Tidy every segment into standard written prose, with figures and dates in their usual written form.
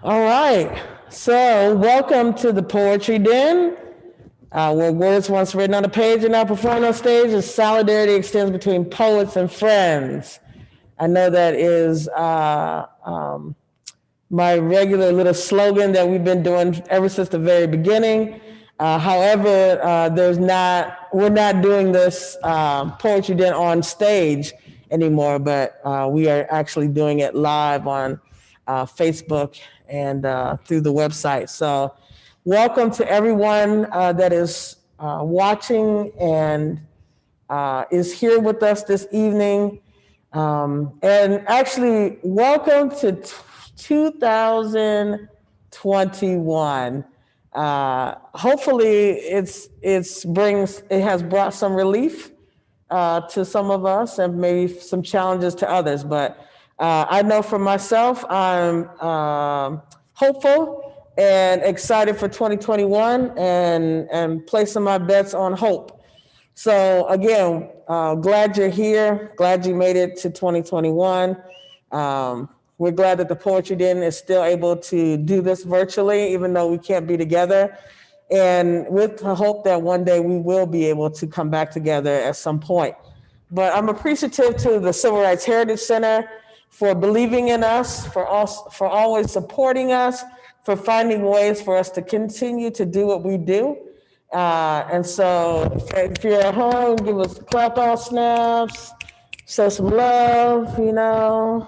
All right. So, welcome to the Poetry Den, where words once written on a page are now performed on stage as solidarity extends between poets and friends. I know that is my regular little slogan that we've been doing ever since the very beginning. However, we're not doing this Poetry Den on stage anymore, but we are actually doing it live on Facebook and through the website. So, welcome to everyone that is watching and is here with us this evening. And actually, welcome to 2021. Hopefully, it has brought some relief to some of us and maybe some challenges to others. But I know for myself, I'm hopeful and excited for 2021 and placing my bets on hope. So again, glad you're here. Glad you made it to 2021. We're glad that the Poetry Den is still able to do this virtually, even though we can't be together. And with the hope that one day we will be able to come back together at some point. But I'm appreciative to the Civil Rights Heritage Center for believing in us, for always supporting us, for finding ways for us to continue to do what we do. And so if you're at home, give us clap out snaps, show some love, to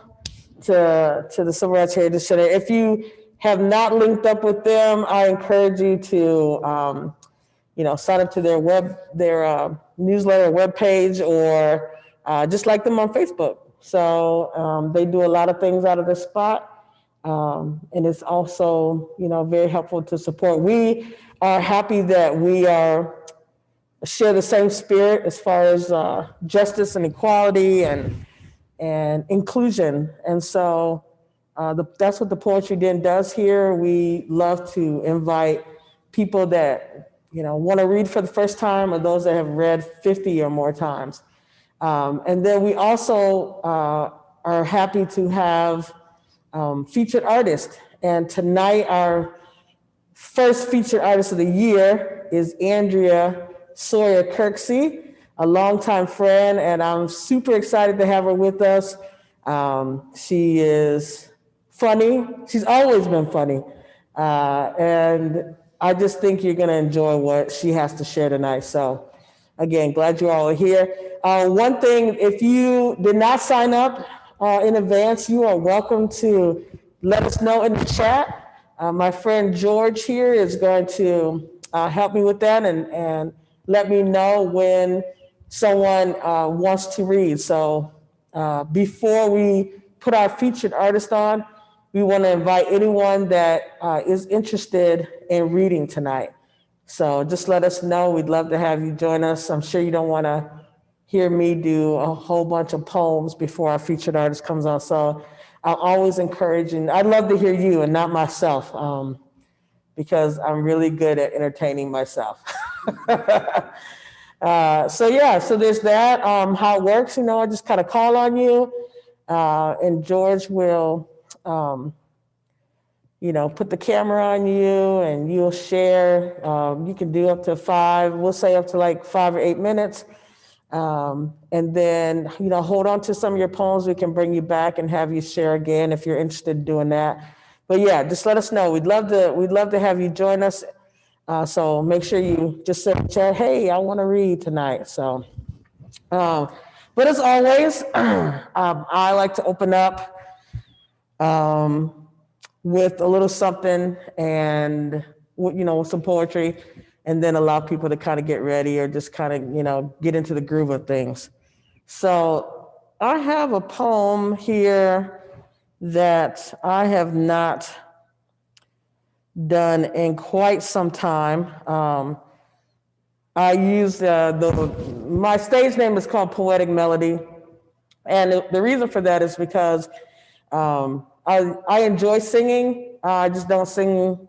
the Civil Rights Heritage Center. If you have not linked up with them, I encourage you to, sign up to their newsletter webpage or just like them on Facebook. So they do a lot of things out of this spot. And it's also, very helpful to support. We are happy that we share the same spirit as far as justice and equality and inclusion. And so that's what the Poetry Den does here. We love to invite people that, want to read for the first time or those that have read 50 or more times. And then we also are happy to have featured artists. And tonight, our first featured artist of the year is Andrea Sawyer-Kirksey, a longtime friend, and I'm super excited to have her with us. She is funny. She's always been funny. And I just think you're going to enjoy what she has to share tonight. So, again, glad you all are here. One thing, if you did not sign up in advance, you are welcome to let us know in the chat. My friend George here is going to help me with that and let me know when someone wants to read. So before we put our featured artist on, we want to invite anyone that is interested in reading tonight. So just let us know. We'd love to have you join us. I'm sure you don't want to hear me do a whole bunch of poems before our featured artist comes on. So I'll always encourage, and I'd love to hear you and not myself, because I'm really good at entertaining myself. So there's that. How it works, I just kind of call on you, and George will, put the camera on you, and you'll share. You can do up to 5. We'll say up to like 5 or 8 minutes. And then, hold on to some of your poems. We can bring you back and have you share again if you're interested in doing that. But yeah, just let us know. We'd love to have you join us. So make sure you just say in chat, hey, I want to read tonight. So, but as always, I like to open up with a little something and, some poetry, and then allow people to kind of get ready or just kind of, get into the groove of things. So I have a poem here that I have not done in quite some time. I use my stage name is called Poetic Melody. And the reason for that is because I enjoy singing. I just don't sing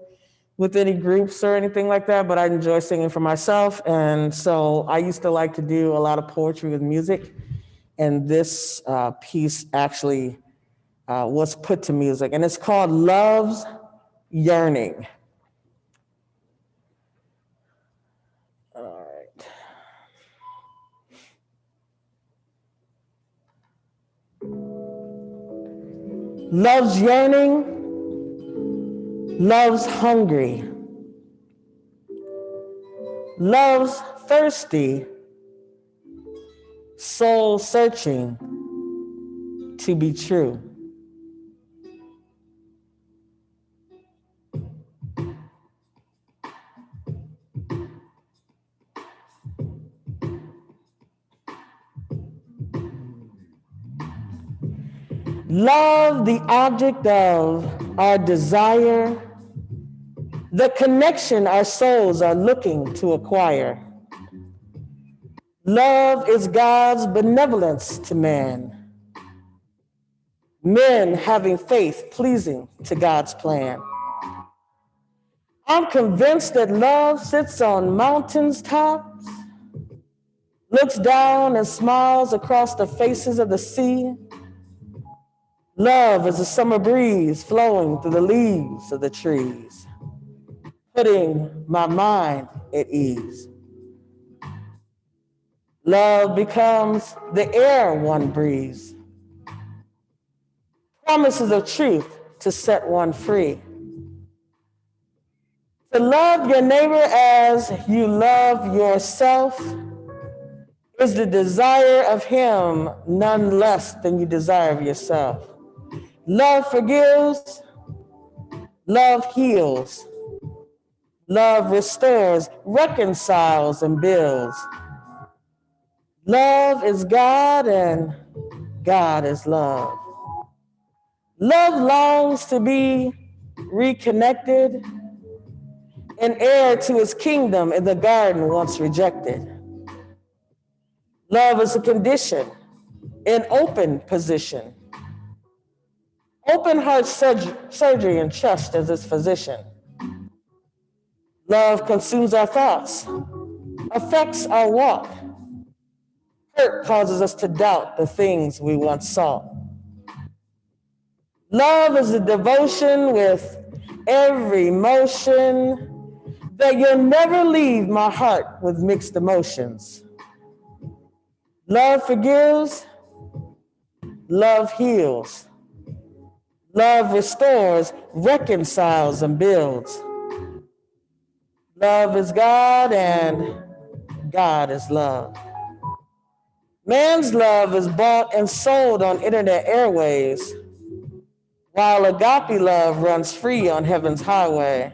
with any groups or anything like that, but I enjoy singing for myself. And so I used to like to do a lot of poetry with music. And this piece actually was put to music. And it's called Love's Yearning. All right. Love's yearning, love's hungry, love's thirsty, soul searching to be true. Love, the object of our desire, the connection our souls are looking to acquire. Love is God's benevolence to man. Men having faith pleasing to God's plan. I'm convinced that love sits on mountains' tops, looks down and smiles across the faces of the sea. Love is a summer breeze flowing through the leaves of the trees, putting my mind at ease. Love becomes the air one breathes, promises of truth to set one free. To love your neighbor as you love yourself is the desire of him none less than you desire of yourself. Love forgives, love heals, love restores, reconciles, and builds. Love is God and God is love. Love longs to be reconnected, an heir to his kingdom in the garden once rejected. Love is a condition, an open position. Open heart surgery and trust as its physician. Love consumes our thoughts, affects our walk. Hurt causes us to doubt the things we once sought. Love is a devotion with every motion that you'll never leave my heart with mixed emotions. Love forgives, love heals, love restores, reconciles, and builds. Love is God and God is love. Man's love is bought and sold on internet airways, while agape love runs free on heaven's highway.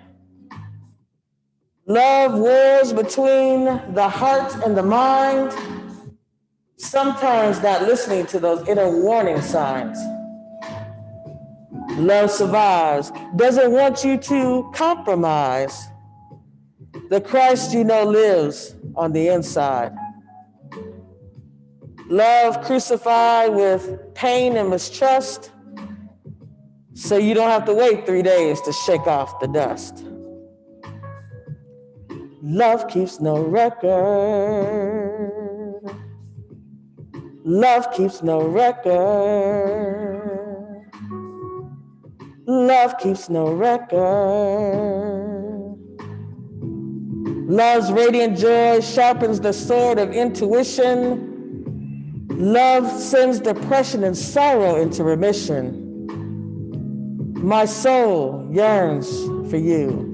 Love wars between the heart and the mind, sometimes not listening to those inner warning signs. Love survives, doesn't want you to compromise. The Christ you know lives on the inside. Love crucified with pain and mistrust, so you don't have to wait 3 days to shake off the dust. Love keeps no record. Love keeps no record. Love keeps no record. Love's radiant joy sharpens the sword of intuition. Love sends depression and sorrow into remission. My soul yearns for you.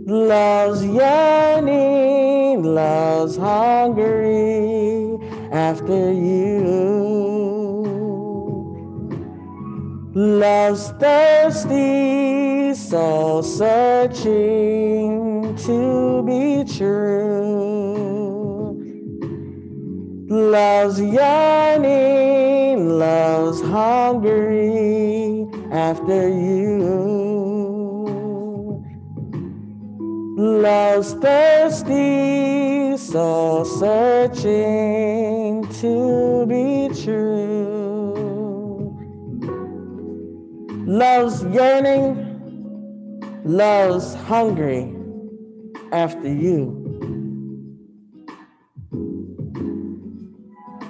Love's yearning, love's hungry after you. Love's thirsty, soul searching to be true. Love's yearning, love's hungry after you. Love's thirsty, soul searching to be true. Love's yearning, love's hungry after you.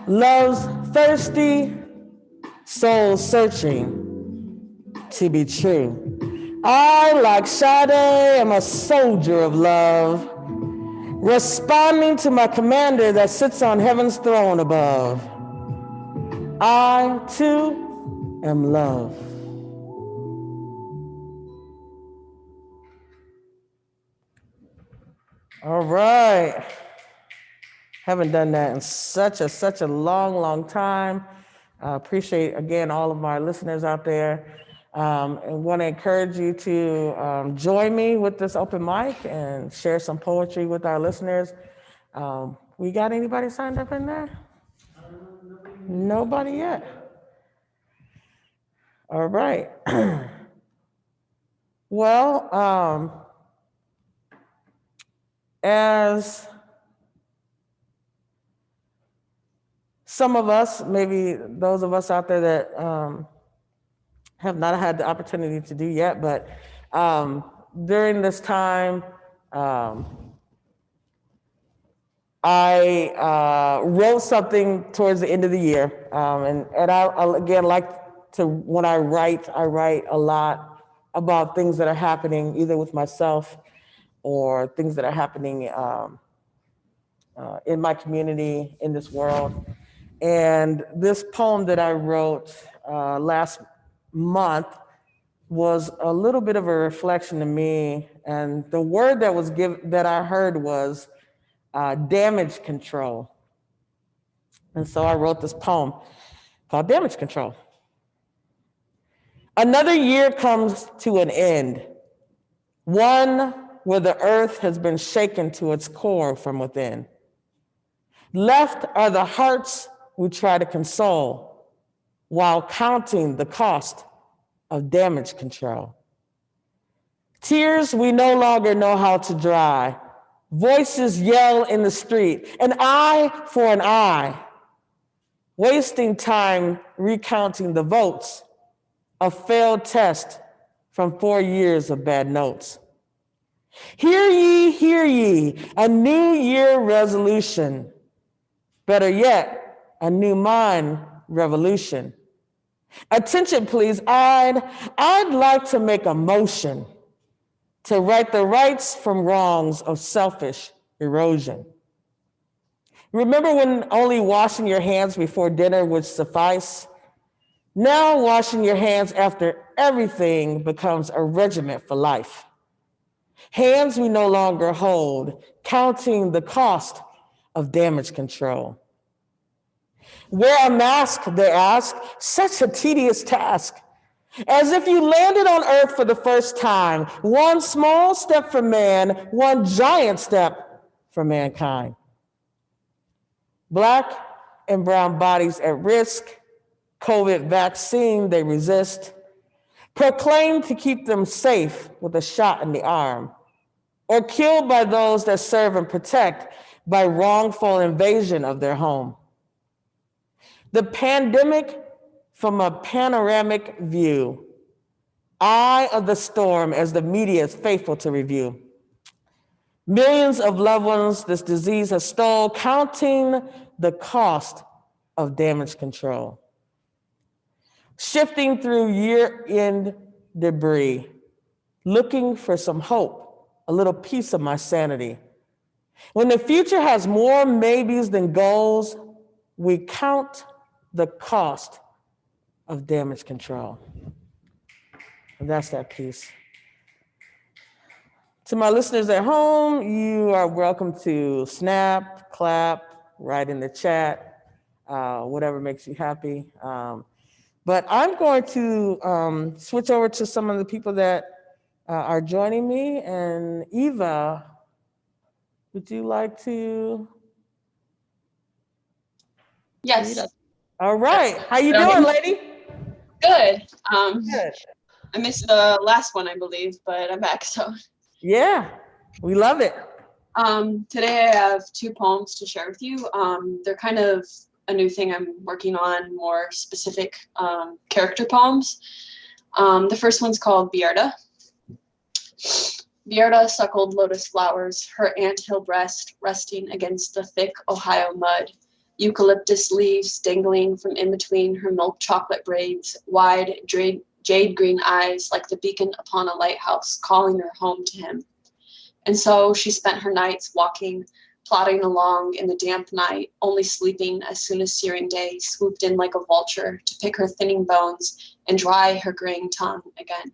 Love's thirsty, soul searching to be true. I, like Sade, am a soldier of love, responding to my commander that sits on heaven's throne above. I, too, am love. All right. Haven't done that in such a long time. Appreciate, again, all of my listeners out there. And want to encourage you to join me with this open mic and share some poetry with our listeners. We got anybody signed up in there? Nobody yet. All right. Well, as some of us, maybe those of us out there that have not had the opportunity to do yet, but during this time, I wrote something towards the end of the year, and I again like to, when I write a lot about things that are happening either with myself or things that are happening in my community, in this world. And this poem that I wrote last month was a little bit of a reflection to me, and the word that was that I heard was damage control. And so I wrote this poem called Damage Control. Another year comes to an end, one where the earth has been shaken to its core from within. Left are the hearts we try to console while counting the cost of damage control. Tears we no longer know how to dry. Voices yell in the street, an eye for an eye. Wasting time recounting the votes, a failed test from 4 years of bad notes. Hear ye, a new year resolution. Better yet, a new mind revolution. Attention, please, I'd like to make a motion to right the rights from wrongs of selfish erosion. Remember when only washing your hands before dinner would suffice? Now washing your hands after everything becomes a regimen for life. Hands we no longer hold, counting the cost of damage control. Wear a mask, they ask, such a tedious task. As if you landed on earth for the first time, one small step for man, one giant step for mankind. Black and brown bodies at risk, COVID vaccine they resist, proclaim to keep them safe with a shot in the arm, or killed by those that serve and protect by wrongful invasion of their home. The pandemic from a panoramic view, eye of the storm as the media is faithful to review. Millions of loved ones this disease has stole, counting the cost of damage control. Shifting through year-end debris, looking for some hope, a little piece of my sanity. When the future has more maybes than goals, we count the cost of damage control. And that's that piece. To my listeners at home, you are welcome to snap, clap, write in the chat, whatever makes you happy. But I'm going to switch over to some of the people that are joining me. And Eva, would you like to? Yes. All right. How you doing, lady? Good. Good. I missed the last one, I believe, but I'm back. So. Yeah, we love it. Today I have 2 poems to share with you. They're kind of a new thing I'm working on, more specific character poems. The first one's called Bierda. Bierda suckled lotus flowers, her anthill breast resting against the thick Ohio mud. Eucalyptus leaves dangling from in between her milk chocolate braids, wide jade green eyes like the beacon upon a lighthouse, calling her home to him. And so she spent her nights walking, plodding along in the damp night, only sleeping as soon as searing day swooped in like a vulture to pick her thinning bones and dry her graying tongue again.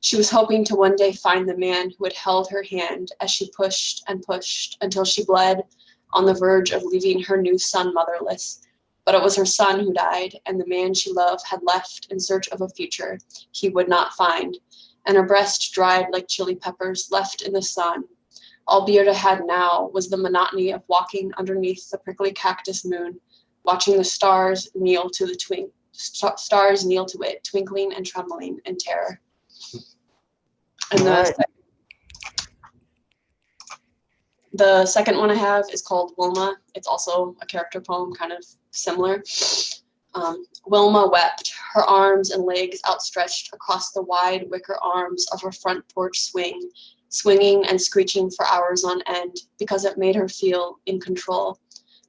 She was hoping to one day find the man who had held her hand as she pushed and pushed until she bled on the verge of leaving her new son motherless. But it was her son who died, and the man she loved had left in search of a future he would not find, and her breast dried like chili peppers left in the sun. All Bearda had now was the monotony of walking underneath the prickly cactus moon, watching the stars kneel to it, twinkling and trembling in terror. And the second one I have is called Wilma. It's also a character poem, kind of similar. Wilma wept, her arms and legs outstretched across the wide wicker arms of her front porch swinging and screeching for hours on end because it made her feel in control,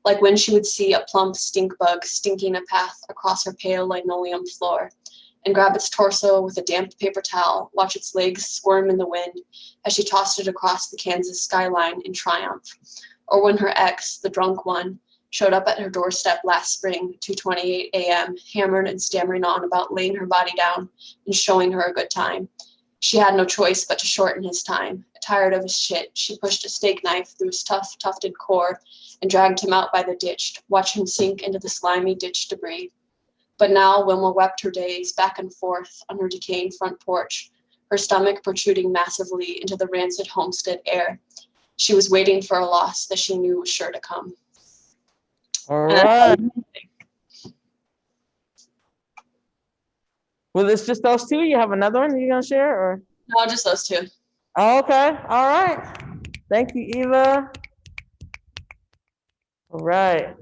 like when she would see a plump stink bug stinking a path across her pale linoleum floor, and grab its torso with a damp paper towel, watch its legs squirm in the wind as she tossed it across the Kansas skyline in triumph. Or when her ex, the drunk one, showed up at her doorstep last spring, 2:28 a.m., hammered and stammering on about laying her body down and showing her a good time. She had no choice but to shorten his time. Tired of his shit, she pushed a steak knife through his tough, tufted core and dragged him out by the ditch, watch him sink into the slimy ditch debris. But now Wilma wept her days back and forth on her decaying front porch, her stomach protruding massively into the rancid homestead air. She was waiting for a loss that she knew was sure to come. All right. Well, it's just those two? You have another one you're going to share? Or? No, just those two. Oh, okay. All right. Thank you, Eva. All right.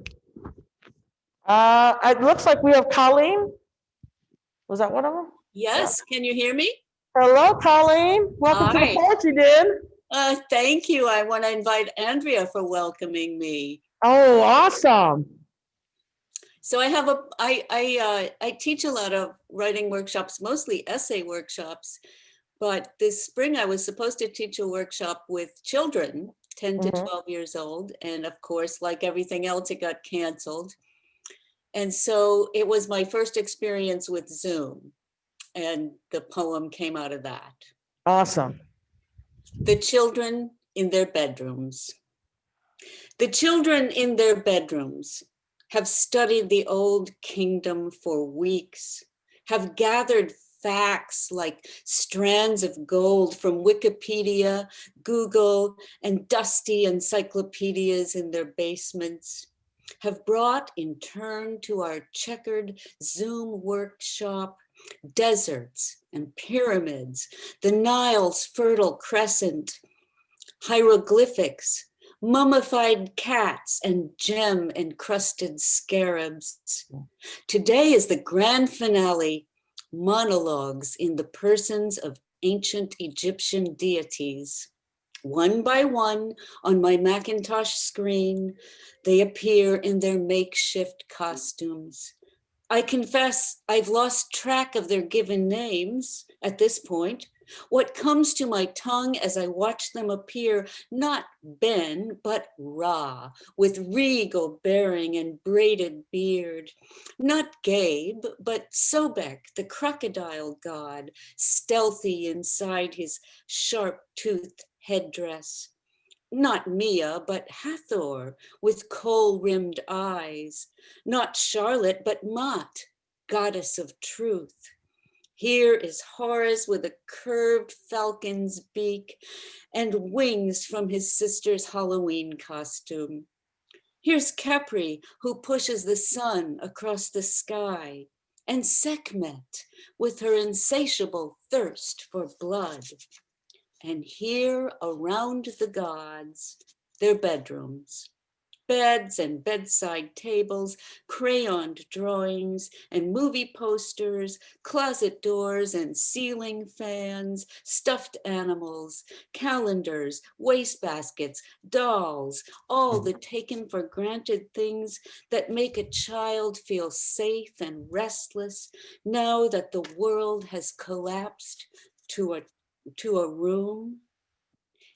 It looks like we have Colleen. Was that one of them? Yes. Yeah. Can you hear me? Hello, Colleen. Welcome to the Poetry Den. Thank you. I want to invite Andrea for welcoming me. Oh, awesome. So I teach a lot of writing workshops, mostly essay workshops. But this spring I was supposed to teach a workshop with children, 10 to 12 years old. And of course, like everything else, it got canceled. And so it was my first experience with Zoom, and the poem came out of that. Awesome. The children in their bedrooms. The children in their bedrooms have studied the old kingdom for weeks, have gathered facts like strands of gold from Wikipedia, Google, and dusty encyclopedias in their basements, have brought in turn to our checkered Zoom workshop deserts and pyramids, the Nile's fertile crescent, hieroglyphics, mummified cats, and gem-encrusted scarabs. Today is the grand finale, monologues in the persons of ancient Egyptian deities. One by one on my Macintosh screen, they appear in their makeshift costumes. I confess I've lost track of their given names at this point. What comes to my tongue as I watch them appear, not Ben, but Ra, with regal bearing and braided beard. Not Gabe, but Sobek, the crocodile god, stealthy inside his sharp-toothed headdress. Not Mia, but Hathor, with kohl-rimmed eyes. Not Charlotte, but Mot, goddess of truth. Here is Horus with a curved falcon's beak and wings from his sister's Halloween costume. Here's Khepri, who pushes the sun across the sky, and Sekhmet with her insatiable thirst for blood. And here around the gods, their bedrooms, beds and bedside tables, crayoned drawings and movie posters, closet doors and ceiling fans, stuffed animals, calendars, wastebaskets, dolls, all the taken for granted things that make a child feel safe and restless now that the world has collapsed to a room.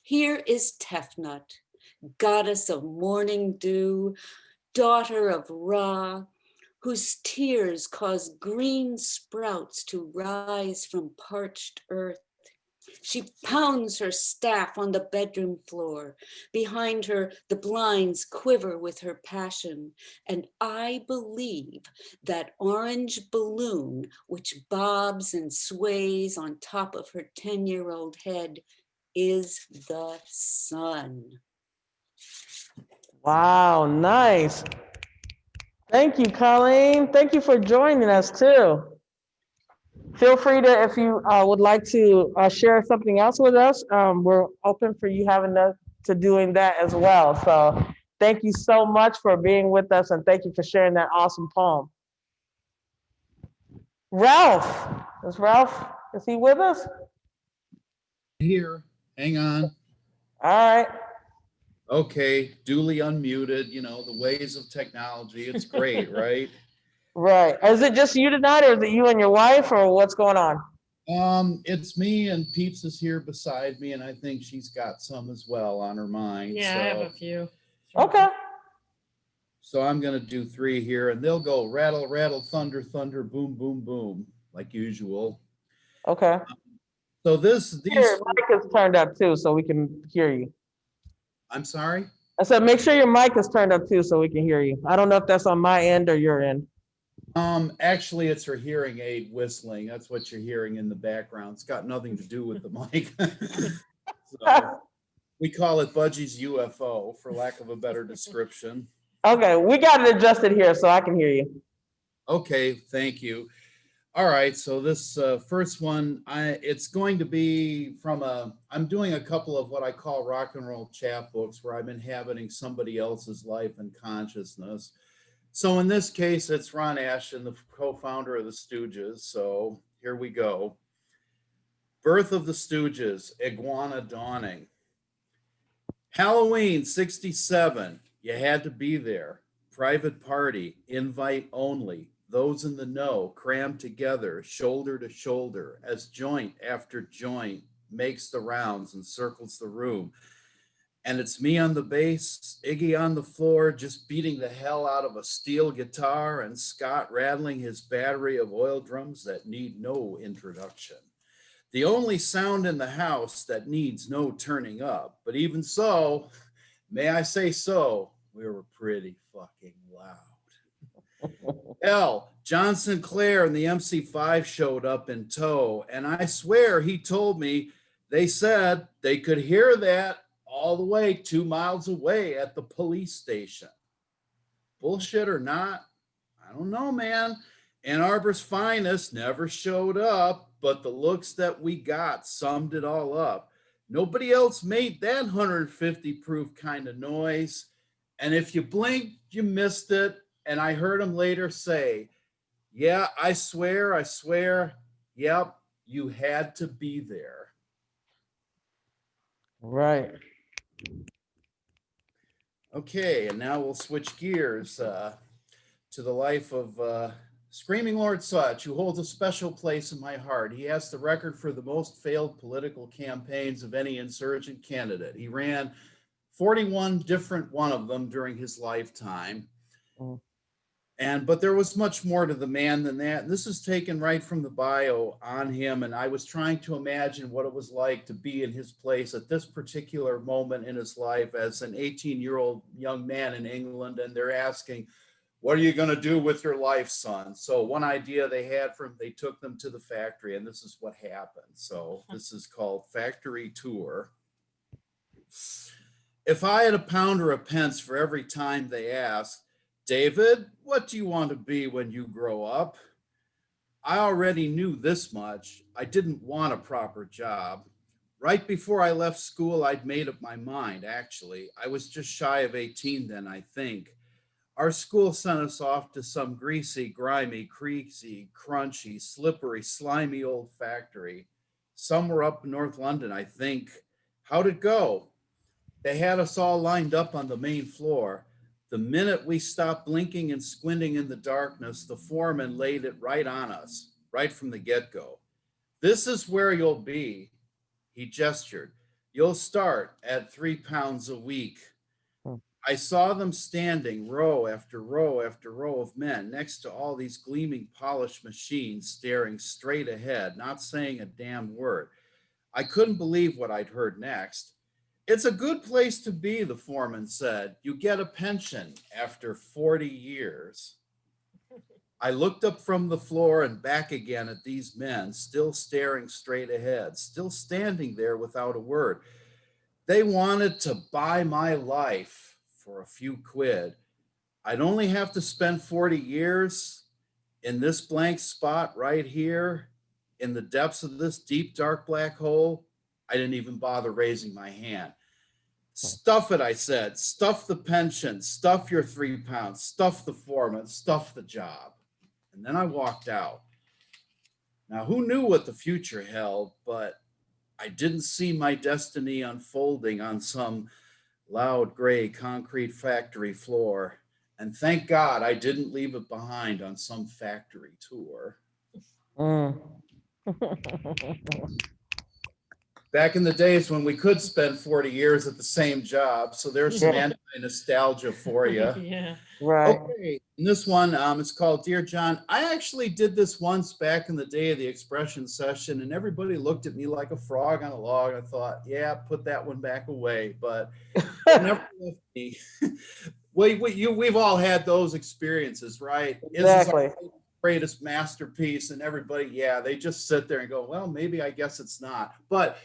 Here is Tefnut, goddess of morning dew, daughter of Ra, whose tears cause green sprouts to rise from parched earth. She pounds her staff on the bedroom floor. Behind her, the blinds quiver with her passion. And I believe that orange balloon, which bobs and sways on top of her 10-year-old head, is the sun. Wow, nice. Thank you, Colleen. Thank you for joining us too. Feel free to, if you would like to share something else with us, we're open for you to doing that as well. So thank you so much for being with us, and thank you for sharing that awesome poem. Ralph, is he with us? Here, hang on. All right. Okay, duly unmuted, the ways of technology. It's great, right? Right. Is it just you tonight, or is it you and your wife, or what's going on? It's me, and Peeps is here beside me, and I think she's got some as well on her mind. Yeah, so, I have a few. Okay. So I'm gonna do 3 here, and they'll go rattle, rattle, thunder, thunder, boom, boom, boom, like usual. Okay. So these. Your mic is turned up too, so we can hear you. I'm sorry? I said, make sure your mic is turned up too, so we can hear you. I don't know if that's on my end or your end. Actually, it's her hearing aid whistling. That's what you're hearing in the background. It's got nothing to do with the mic. So, we call it Budgie's UFO, for lack of a better description. Okay, we got it adjusted here, so I can hear you. Okay, thank you. All right, so this first one, it's going to be from I'm doing a couple of what I call rock and roll chapbooks, where I'm inhabiting somebody else's life and consciousness. So in this case, it's Ron Asheton, the co-founder of the Stooges. So here we go. Birth of the Stooges, Iguana Dawning. Halloween 67, you had to be there. Private party, invite only. Those in the know crammed together, shoulder to shoulder, as joint after joint makes the rounds and circles the room. And it's me on the bass, Iggy on the floor, just beating the hell out of a steel guitar, and Scott rattling his battery of oil drums that need no introduction. The only sound in the house that needs no turning up. But even so, may I say so, we were pretty fucking loud. Hell, John Sinclair and the MC5 showed up in tow, and I swear he told me they said they could hear that all the way 2 miles away at the police station. Bullshit or not, I don't know, man. Ann Arbor's finest never showed up, but the looks that we got summed it all up. Nobody else made that 150 proof kind of noise. And if you blinked, you missed it. And I heard him later say, yeah, I swear, yep, you had to be there. Right. Okay, and now we'll switch gears to the life of Screaming Lord Sutch, who holds a special place in my heart. He has the record for the most failed political campaigns of any insurgent candidate. He ran 41 different one of them during his lifetime. But there was much more to the man than that. And this is taken right from the bio on him. And I was trying to imagine what it was like to be in his place at this particular moment in his life as an 18-year-old young man in England. And they're asking, what are you going to do with your life, son? So one idea they had they took them to the factory, and this is what happened. So this is called Factory Tour. If I had a pound or a pence for every time they asked, David, what do you want to be when you grow up? I already knew this much. I didn't want a proper job. Right before I left school, I'd made up my mind, actually. I was just shy of 18 then, I think. Our school sent us off to some greasy, grimy, creasy, crunchy, slippery, slimy old factory. Somewhere up in North London, I think. How'd it go? They had us all lined up on the main floor. The minute we stopped blinking and squinting in the darkness, the foreman laid it right on us, right from the get-go. This is where you'll be. He gestured. You'll start at £3 a week. I saw them standing row after row after row of men next to all these gleaming polished machines, staring straight ahead, not saying a damn word. I couldn't believe what I'd heard next. It's a good place to be, the foreman said. You get a pension after 40 years. I looked up from the floor and back again at these men, still staring straight ahead, still standing there without a word. They wanted to buy my life for a few quid. I'd only have to spend 40 years in this blank spot right here, in the depths of this deep, dark black hole. I didn't even bother raising my hand. Stuff it, I said. Stuff the pension, stuff your £3, stuff the foreman, stuff the job. And then I walked out. Now, who knew what the future held, but I didn't see my destiny unfolding on some loud gray concrete factory floor. And thank God I didn't leave it behind on some factory tour. Back in the days when we could spend 40 years at the same job. So there's some anti-nostalgia for you. Yeah. Right. Okay, and this one, it's called Dear John. I actually did this once back in the day of the expression session, and everybody looked at me like a frog on a log. I thought, yeah, put that one back away, but it never left me. We've all had those experiences, right? Exactly. Is this our greatest masterpiece? And everybody, yeah, they just sit there and go, well, maybe I guess it's not. But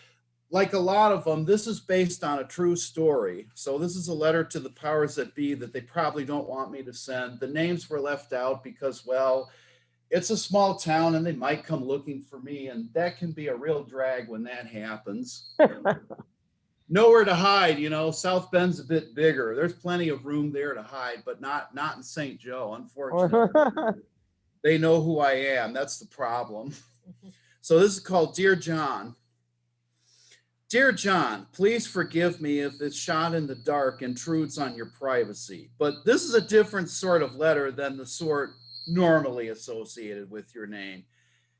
like a lot of them, this is based on a true story. So this is a letter to the powers that be that they probably don't want me to send. The names were left out because, well, it's a small town and they might come looking for me. And that can be a real drag when that happens. Nowhere to hide, you know, South Bend's a bit bigger. There's plenty of room there to hide, but not in St. Joe, unfortunately. They know who I am. That's the problem. So this is called Dear John. Dear John, please forgive me if this shot in the dark intrudes on your privacy, but this is a different sort of letter than the sort normally associated with your name.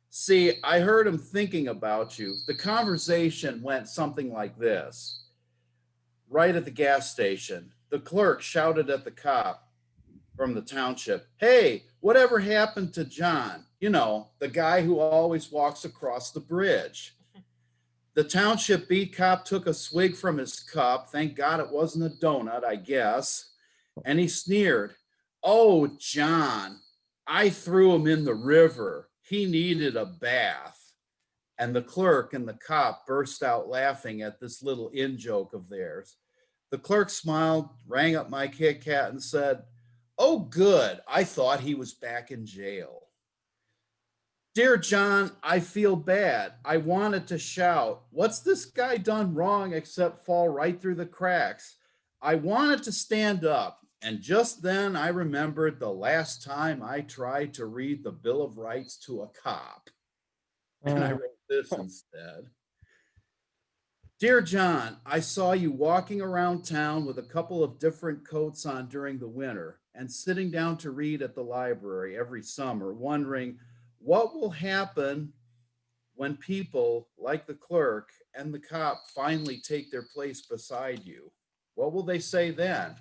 See, I heard him thinking about you. The conversation went something like this. Right at the gas station, the clerk shouted at the cop from the township, hey, whatever happened to John? You know, the guy who always walks across the bridge. The township beat cop took a swig from his cup. Thank God it wasn't a donut, I guess. And he sneered, oh, John, I threw him in the river. He needed a bath. And the clerk and the cop burst out laughing at this little in-joke of theirs. The clerk smiled, rang up my Kit Kat and said, oh, good. I thought he was back in jail. Dear John, I feel bad. I wanted to shout, what's this guy done wrong except fall right through the cracks? I wanted to stand up, and just then I remembered the last time I tried to read the Bill of Rights to a cop. And I wrote this instead. Dear John, I saw you walking around town with a couple of different coats on during the winter and sitting down to read at the library every summer, wondering, what will happen when people like the clerk and the cop finally take their place beside you? What will they say then?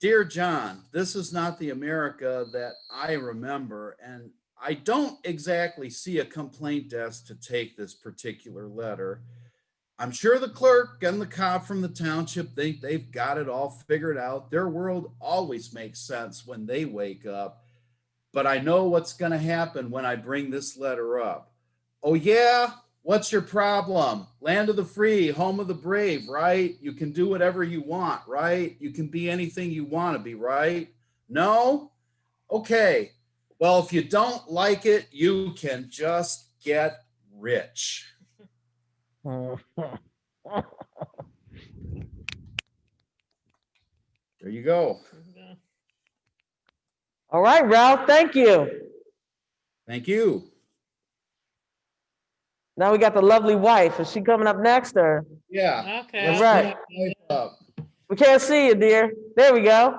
Dear John, this is not the America that I remember, and I don't exactly see a complaint desk to take this particular letter. I'm sure the clerk and the cop from the township think they've got it all figured out. Their world always makes sense when they wake up. But I know what's going to happen when I bring this letter up. Oh, yeah? What's your problem? Land of the free, home of the brave, right? You can do whatever you want, right? You can be anything you want to be, right? No? Okay. Well, if you don't like it, you can just get rich. There you go. All right, Ralph, thank you. Thank you. Now we got the lovely wife. Is she coming up next or? Yeah. Okay. All Let's right. bring it up. We can't see you, dear. There we go.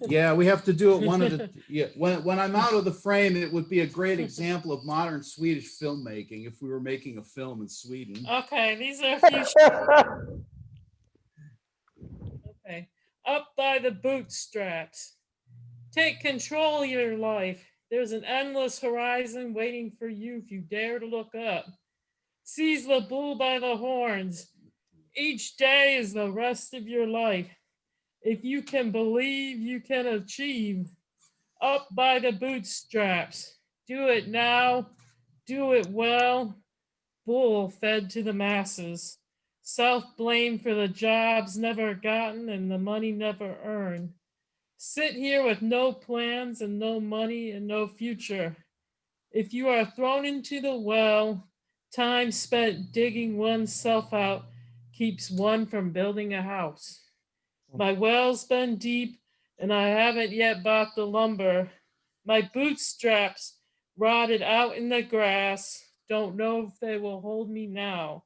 Yeah, we have to do it one at a. Yeah, when I'm out of the frame, it would be a great example of modern Swedish filmmaking if we were making a film in Sweden. Okay, these are a few. Okay. Up by the bootstraps. Take control of your life. There's an endless horizon waiting for you if you dare to look up. Seize the bull by the horns. Each day is the rest of your life. If you can believe, you can achieve. Up by the bootstraps. Do it now. Do it well. Bull fed to the masses. Self-blame for the jobs never gotten and the money never earned. Sit here with no plans and no money and no future. If you are thrown into the well, time spent digging oneself out keeps one from building a house. My well's been deep and I haven't yet bought the lumber. My bootstraps rotted out in the grass. Don't know if they will hold me now.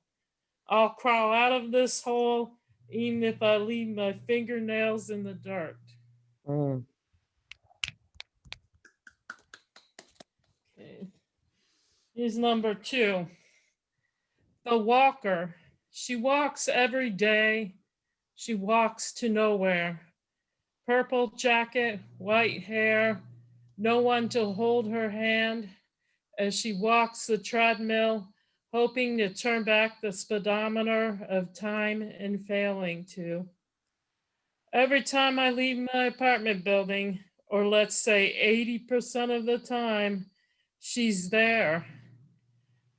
I'll crawl out of this hole even if I leave my fingernails in the dirt. Mm. Okay. Here's number 2. The walker. She walks every day. She walks to nowhere. Purple jacket, white hair, no one to hold her hand as she walks the treadmill, hoping to turn back the speedometer of time and failing to. Every time I leave my apartment building, or let's say 80% of the time, she's there.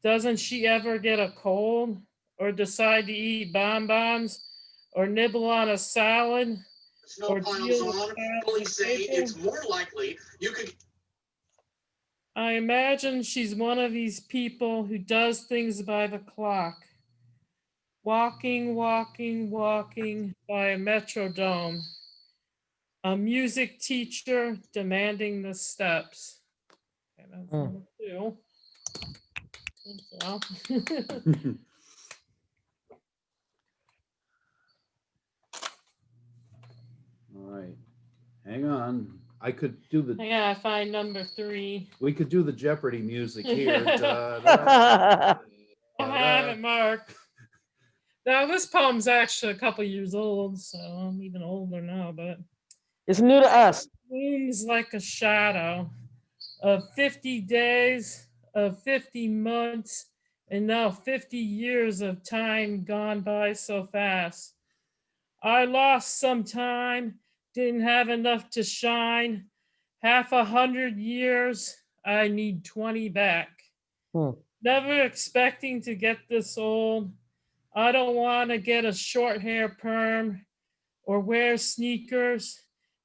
Doesn't she ever get a cold or decide to eat bonbons or nibble on a salad? Snow Or piles deal with on, cats police and say people? it's more likely you could. I imagine she's one of these people who does things by the clock. Walking, walking, walking by a metrodome. A music teacher demanding the steps. Okay, that's number 2. So. All right, hang on. I could do the. I gotta find number 3. We could do the Jeopardy music here. I have it marked. Now this poem's actually a couple years old, so I'm even older now, but It's new to us. looms like a shadow of 50 days, of 50 months, and now 50 years of time gone by so fast. I lost some time, didn't have enough to shine. Half 100 years, I need 20 back. Never expecting to get this old. I don't want to get a short hair perm or wear sneakers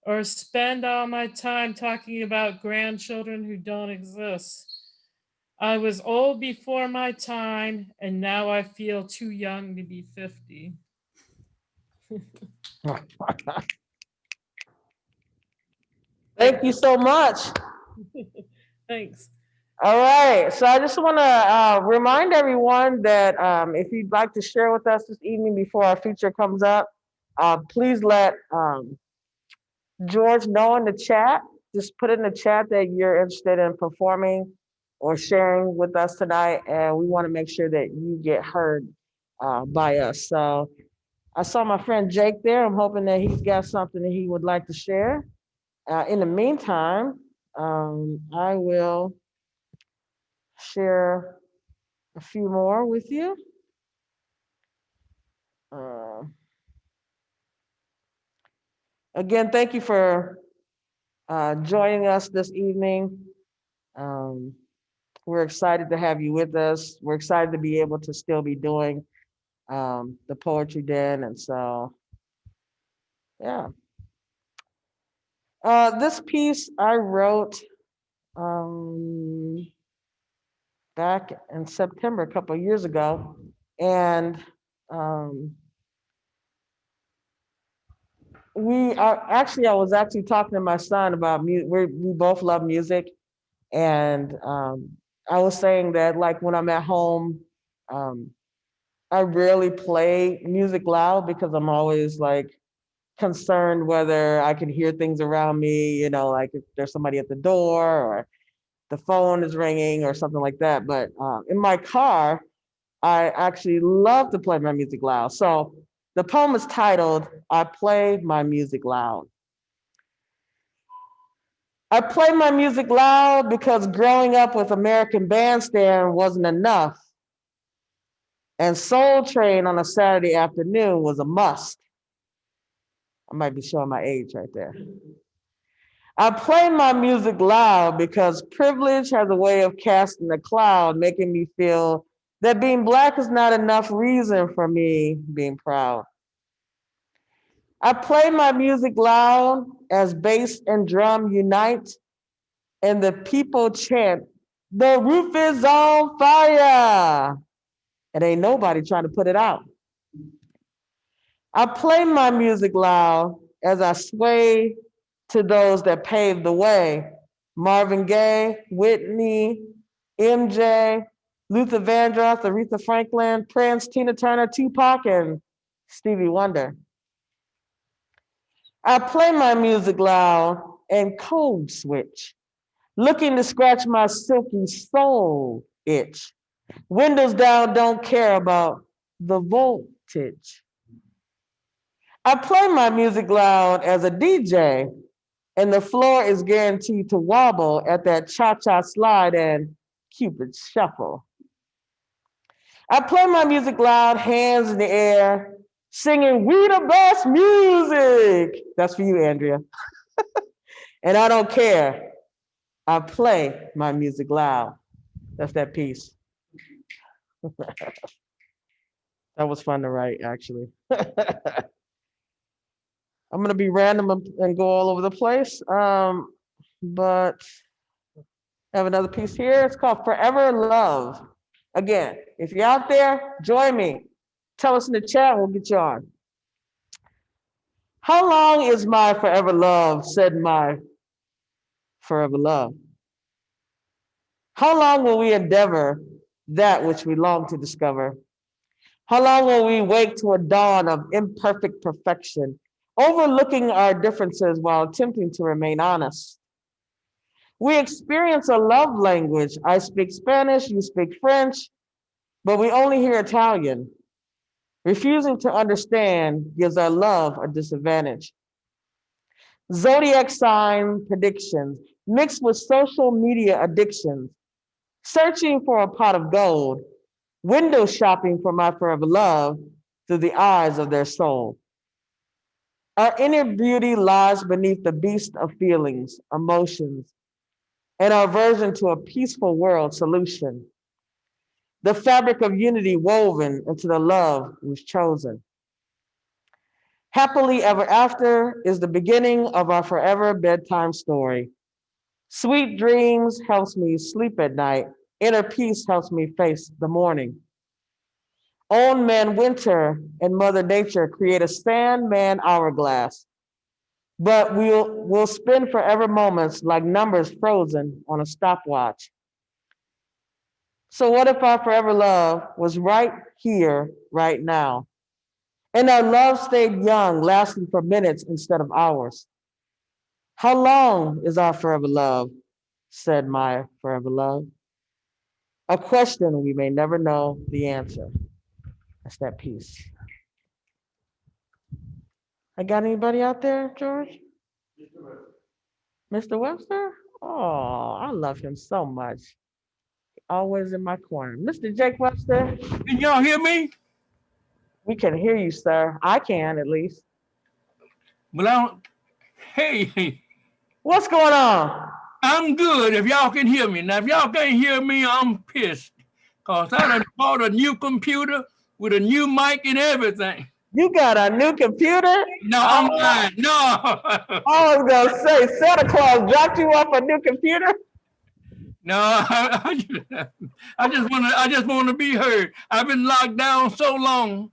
or spend all my time talking about grandchildren who don't exist. I was old before my time, and now I feel too young to be 50. Thank you so much. Thanks. All right, so I just want to remind everyone that if you'd like to share with us this evening before our feature comes up, please let George know in the chat. Just put in the chat that you're interested in performing or sharing with us tonight, and we want to make sure that you get heard by us. So I saw my friend Jake there. I'm hoping that he's got something that he would like to share. In the meantime, I will share a few more with you. Again, thank you for joining us this evening. We're excited to have you with us. We're excited to be able to still be doing the Poetry Den. And so, yeah. This piece I wrote back in September, a couple of years ago. And I was actually talking to my son about music. We both love music. And I was saying that like when I'm at home, I rarely play music loud because I'm always like concerned whether I can hear things around me, you know, like if there's somebody at the door or the phone is ringing or something like that. But in my car, I actually love to play my music loud. So the poem is titled, I Play My Music Loud. I play my music loud because growing up with American Bandstand wasn't enough. And Soul Train on a Saturday afternoon was a must. I might be showing my age right there. I play my music loud because privilege has a way of casting a cloud, making me feel that being Black is not enough reason for me being proud. I play my music loud as bass and drum unite and the people chant, the roof is on fire. And ain't nobody trying to put it out. I play my music loud as I sway to those that paved the way. Marvin Gaye, Whitney, MJ, Luther Vandross, Aretha Franklin, Prince, Tina Turner, Tupac, and Stevie Wonder. I play my music loud and code switch, looking to scratch my silky soul itch. Windows down, don't care about the voltage. I play my music loud as a DJ, and the floor is guaranteed to wobble at that cha-cha slide and Cupid shuffle. I play my music loud, hands in the air, singing, we the best music. That's for you, Andrea. And I don't care. I play my music loud. That's that piece. That was fun to write, actually. I'm gonna be random and go all over the place, but I have another piece here. It's called Forever Love. Again, if you're out there, join me. Tell us in the chat, we'll get you on. How long is my forever love, said my forever love? How long will we endeavor that which we long to discover? How long will we wake to a dawn of imperfect perfection, overlooking our differences while attempting to remain honest? We experience a love language. I speak Spanish, you speak French, but we only hear Italian. Refusing to understand gives our love a disadvantage. Zodiac sign predictions mixed with social media addictions, searching for a pot of gold, window shopping for my forever love through the eyes of their soul. Our inner beauty lies beneath the beast of feelings, emotions, and our version to a peaceful world solution. The fabric of unity woven into the love we've chosen. Happily ever after is the beginning of our forever bedtime story. Sweet dreams helps me sleep at night. Inner peace helps me face the morning. Old Man Winter and Mother Nature create a Sandman hourglass, but we'll spend forever moments like numbers frozen on a stopwatch. So what if our forever love was right here, right now? And our love stayed young, lasting for minutes instead of hours. How long is our forever love? Said my forever love. A question we may never know the answer. That's that piece. I got anybody out there, George? Mr. Webster? Oh, I love him so much. Always in my corner. Mr. Jake Webster. Can y'all hear me? We can hear you, sir. I can, at least. Well, hey, What's going on? I'm good if y'all can hear me. Now, if y'all can't hear me, I'm pissed. Because I done bought a new computer with a new mic and everything. You got a new computer? No, I'm lying. No. I was going to say, Santa Claus dropped you off a new computer? No, I just want to be heard. I've been locked down so long,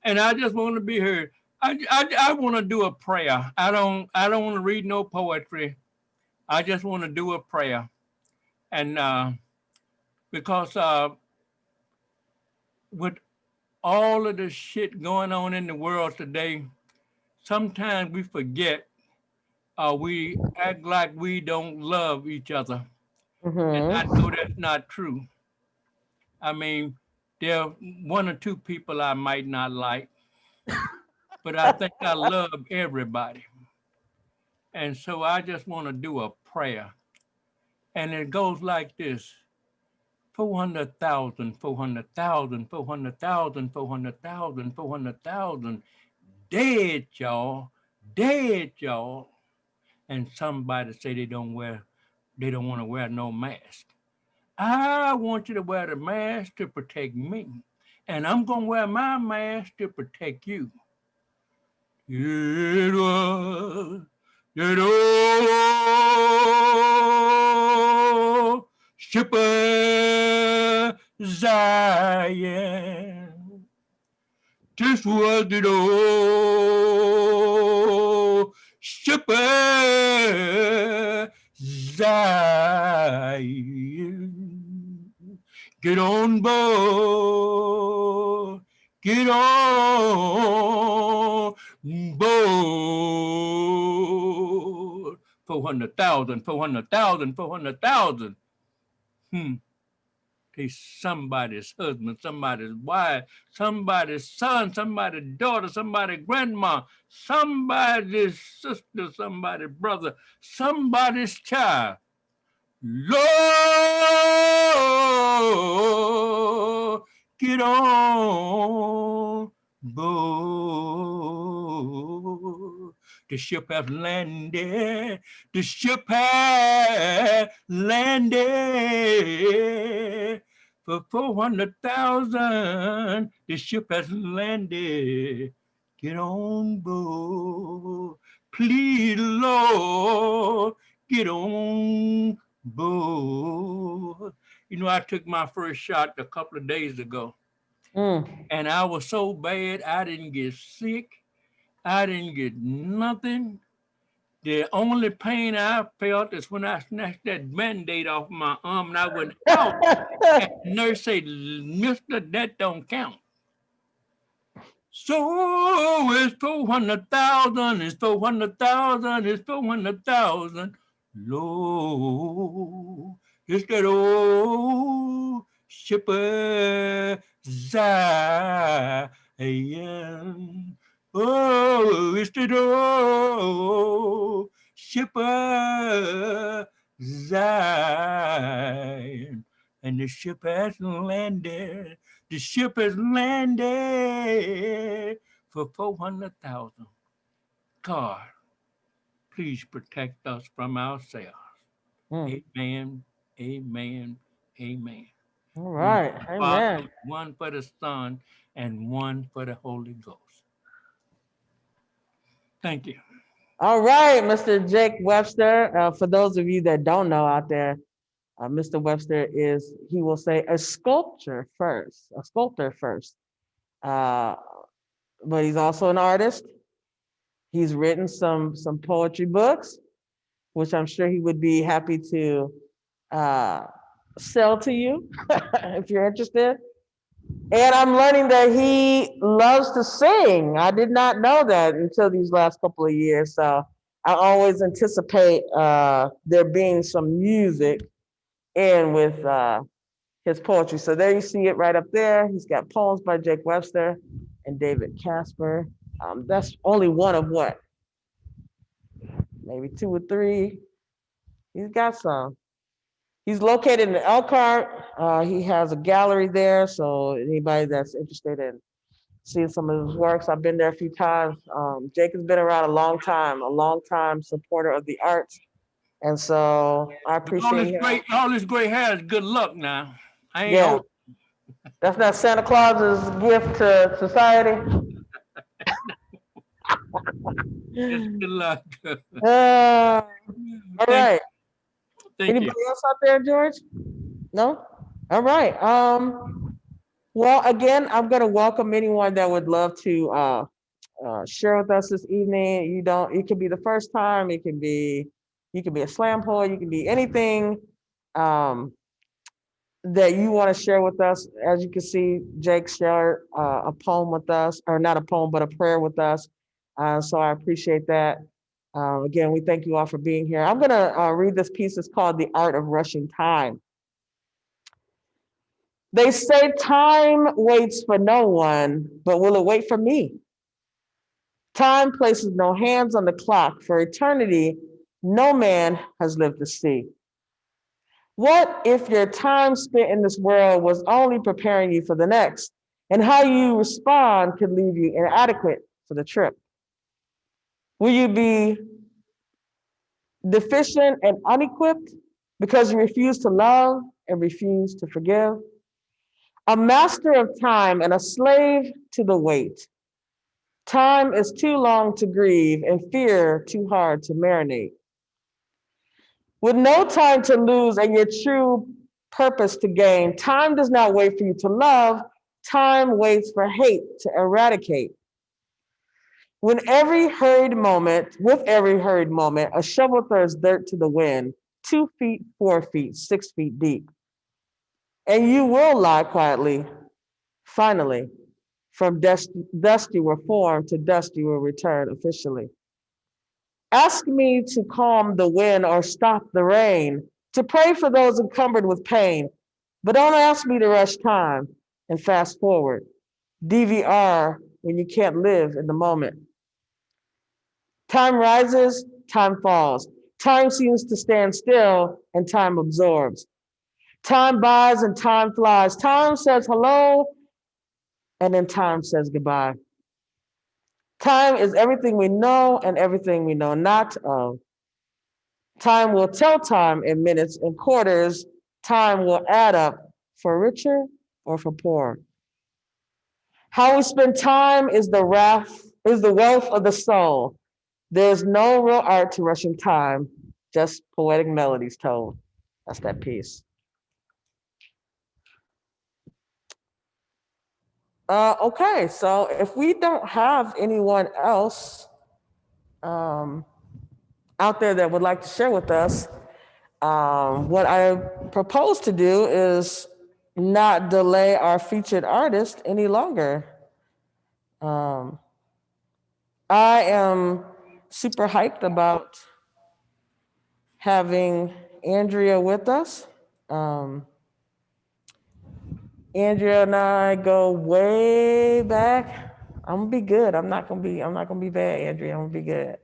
and I just want to be heard. I want to do a prayer. I don't want to read no poetry. I just want to do a prayer, and because with all of the shit going on in the world today, sometimes we forget. We act like we don't love each other, and I know that's not true. I mean, there are one or two people I might not like, but I think I love everybody. And so I just want to do a prayer. And it goes like this: 400,000, 400,000, 400,000, 400,000, 400,000 dead, y'all, dead, y'all. And somebody say they don't want to wear no mask. I want you to wear the mask to protect me. And I'm going to wear my mask to protect you. It was that old shipper Zion. This was the old shipper Zion. Get on board. Get on board. 400,000, 400,000, 400,000. He's somebody's husband, somebody's wife, somebody's son, somebody's daughter, somebody's grandma, somebody's sister, somebody's brother, somebody's child. Lord, get on board. The ship has landed. The ship has landed. For 400,000, the ship has landed. Get on board. Please, Lord, get on board. You know, I took my first shot a couple of days ago. And I was so bad, I didn't get sick. I didn't get nothing. The only pain I felt is when I snatched that Band-Aid off my arm and I went out. And the nurse said, "Mister, that don't count." So it's 400,000, it's 400,000, it's 400,000. Lord, it's that old shipper Zion. Oh, it's that old shipper Zion. And the ship has landed. The ship has landed for 400,000. God, please protect us from ourselves. Amen, amen, amen. All right, amen. One for the Son and one for the Holy Ghost. Thank you. All right, Mr. Jake Webster. For those of you that don't know out there, Mr. Webster is, he will say, a sculptor first. But he's also an artist. He's written some poetry books, which I'm sure he would be happy to sell to you if you're interested. And I'm learning that he loves to sing. I did not know that until these last couple of years. So I always anticipate there being some music in with his poetry. So there you see it right up there. He's got poems by Jake Webster and David Casper. That's only one of what? Maybe two or three. He's got some. He's located in Elkhart. He has a gallery there. So anybody that's interested in seeing some of his works, I've been there a few times. Jake has been around a long time supporter of the arts. And so I appreciate all this great hair is good luck now. I ain't Yeah. old. That's not Santa Claus's gift to society. It's good luck. All right. Thank Anybody you. else out there, George? No? All right. Well, again, I'm going to welcome anyone that would love to share with us this evening. It could be the first time, you can be a slam poet, you can be anything that you want to share with us. As you can see, Jake shared a poem with us, or not a poem, but a prayer with us. So I appreciate that. Again, we thank you all for being here. I'm going to read this piece. It's called The Art of Rushing Time. They say time waits for no one, but will it wait for me? Time places no hands on the clock. For eternity, no man has lived to see. What if your time spent in this world was only preparing you for the next, and how you respond could leave you inadequate for the trip? Will you be deficient and unequipped because you refuse to love and refuse to forgive? A master of time and a slave to the wait. Time is too long to grieve and fear too hard to marinate. With no time to lose and your true purpose to gain, time does not wait for you to love, time waits for hate to eradicate. With every hurried moment, a shovel throws dirt to the wind, 2 feet, 4 feet, 6 feet deep. And you will lie quietly. Finally, from dust you were formed, to dust you will return officially. Ask me to calm the wind or stop the rain, to pray for those encumbered with pain. But don't ask me to rush time and fast forward. DVR when you can't live in the moment. Time rises, time falls. Time seems to stand still and time absorbs. Time buys and time flies. Time says hello and then time says goodbye. Time is everything we know and everything we know not of. Time will tell time in minutes and quarters. Time will add up for richer or for poor. How we spend time is the wealth of the soul. There's no real art to rushing time, just poetic melodies told. That's that piece. Okay, so if we don't have anyone else out there that would like to share with us, what I propose to do is not delay our featured artist any longer. I am super hyped about having Andrea with us. Andrea and I go way back. I'm gonna be good. I'm not gonna be bad, Andrea. I'm gonna be good.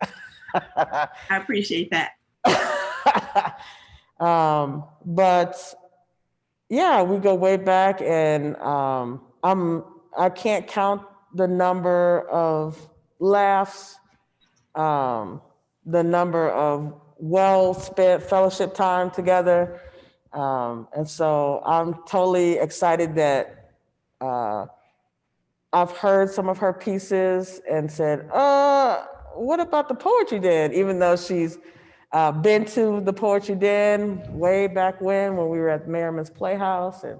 I appreciate that. But yeah, we go way back, and I can't count the number of laughs, the number of well-spent fellowship time together. And so I'm totally excited that I've heard some of her pieces and said, what about the Poetry Den? Even though she's been to the Poetry Den way back when we were at Merriman's Playhouse. And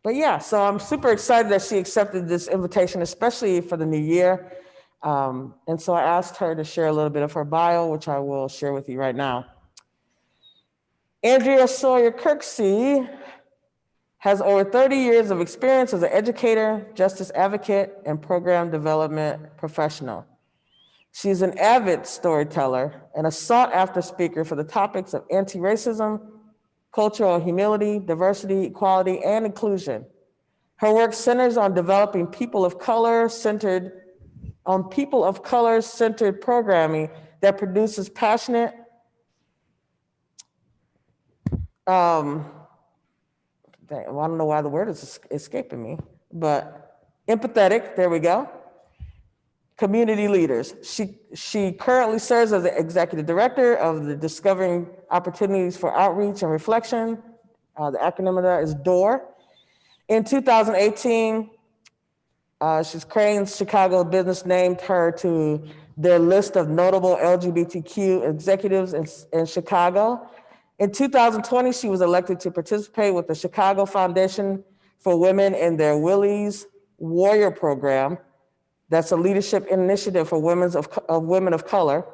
but yeah, so I'm super excited that she accepted this invitation, especially for the new year. And so I asked her to share a little bit of her bio, which I will share with you right now. Andrea Sawyer-Kirksey has over 30 years of experience as an educator, justice advocate, and program development professional. She's an avid storyteller and a sought-after speaker for the topics of anti-racism, cultural humility, diversity, equality, and inclusion. Her work centers on developing people of color-centered programming that produces passionate, I don't know why the word is escaping me, but empathetic, there we go, community leaders. She currently serves as the executive director of the Discovering Opportunities for Outreach and Reflection. The acronym of that is DOOR. In 2018, Crane's Chicago business named her to their list of notable LGBTQ executives in Chicago. In 2020, she was elected to participate with the Chicago Foundation for Women in their Willie's Warrior Program. That's a leadership initiative for women of color.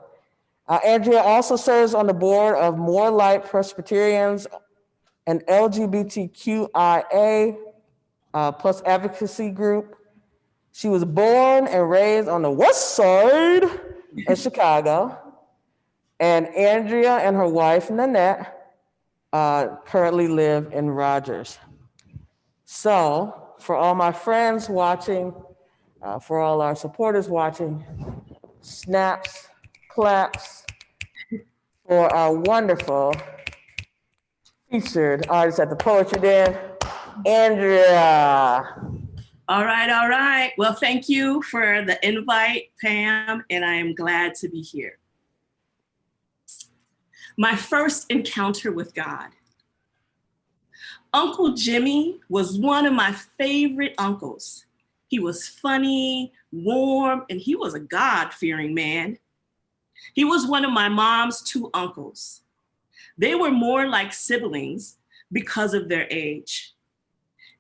Andrea also serves on the board of More Light Presbyterians, an LGBTQIA plus advocacy group. She was born and raised on the west side of Chicago. And Andrea and her wife, Nanette, currently live in Rogers. So for all my friends watching, for all our supporters watching, snaps, claps for our wonderful featured artist at the Poetry Den, Andrea. All right, all right. Well, thank you for the invite, Pam, and I am glad to be here. My first encounter with God. Uncle Jimmy was one of my favorite uncles. He was funny, warm, and he was a God-fearing man. He was one of my mom's two uncles. They were more like siblings because of their age.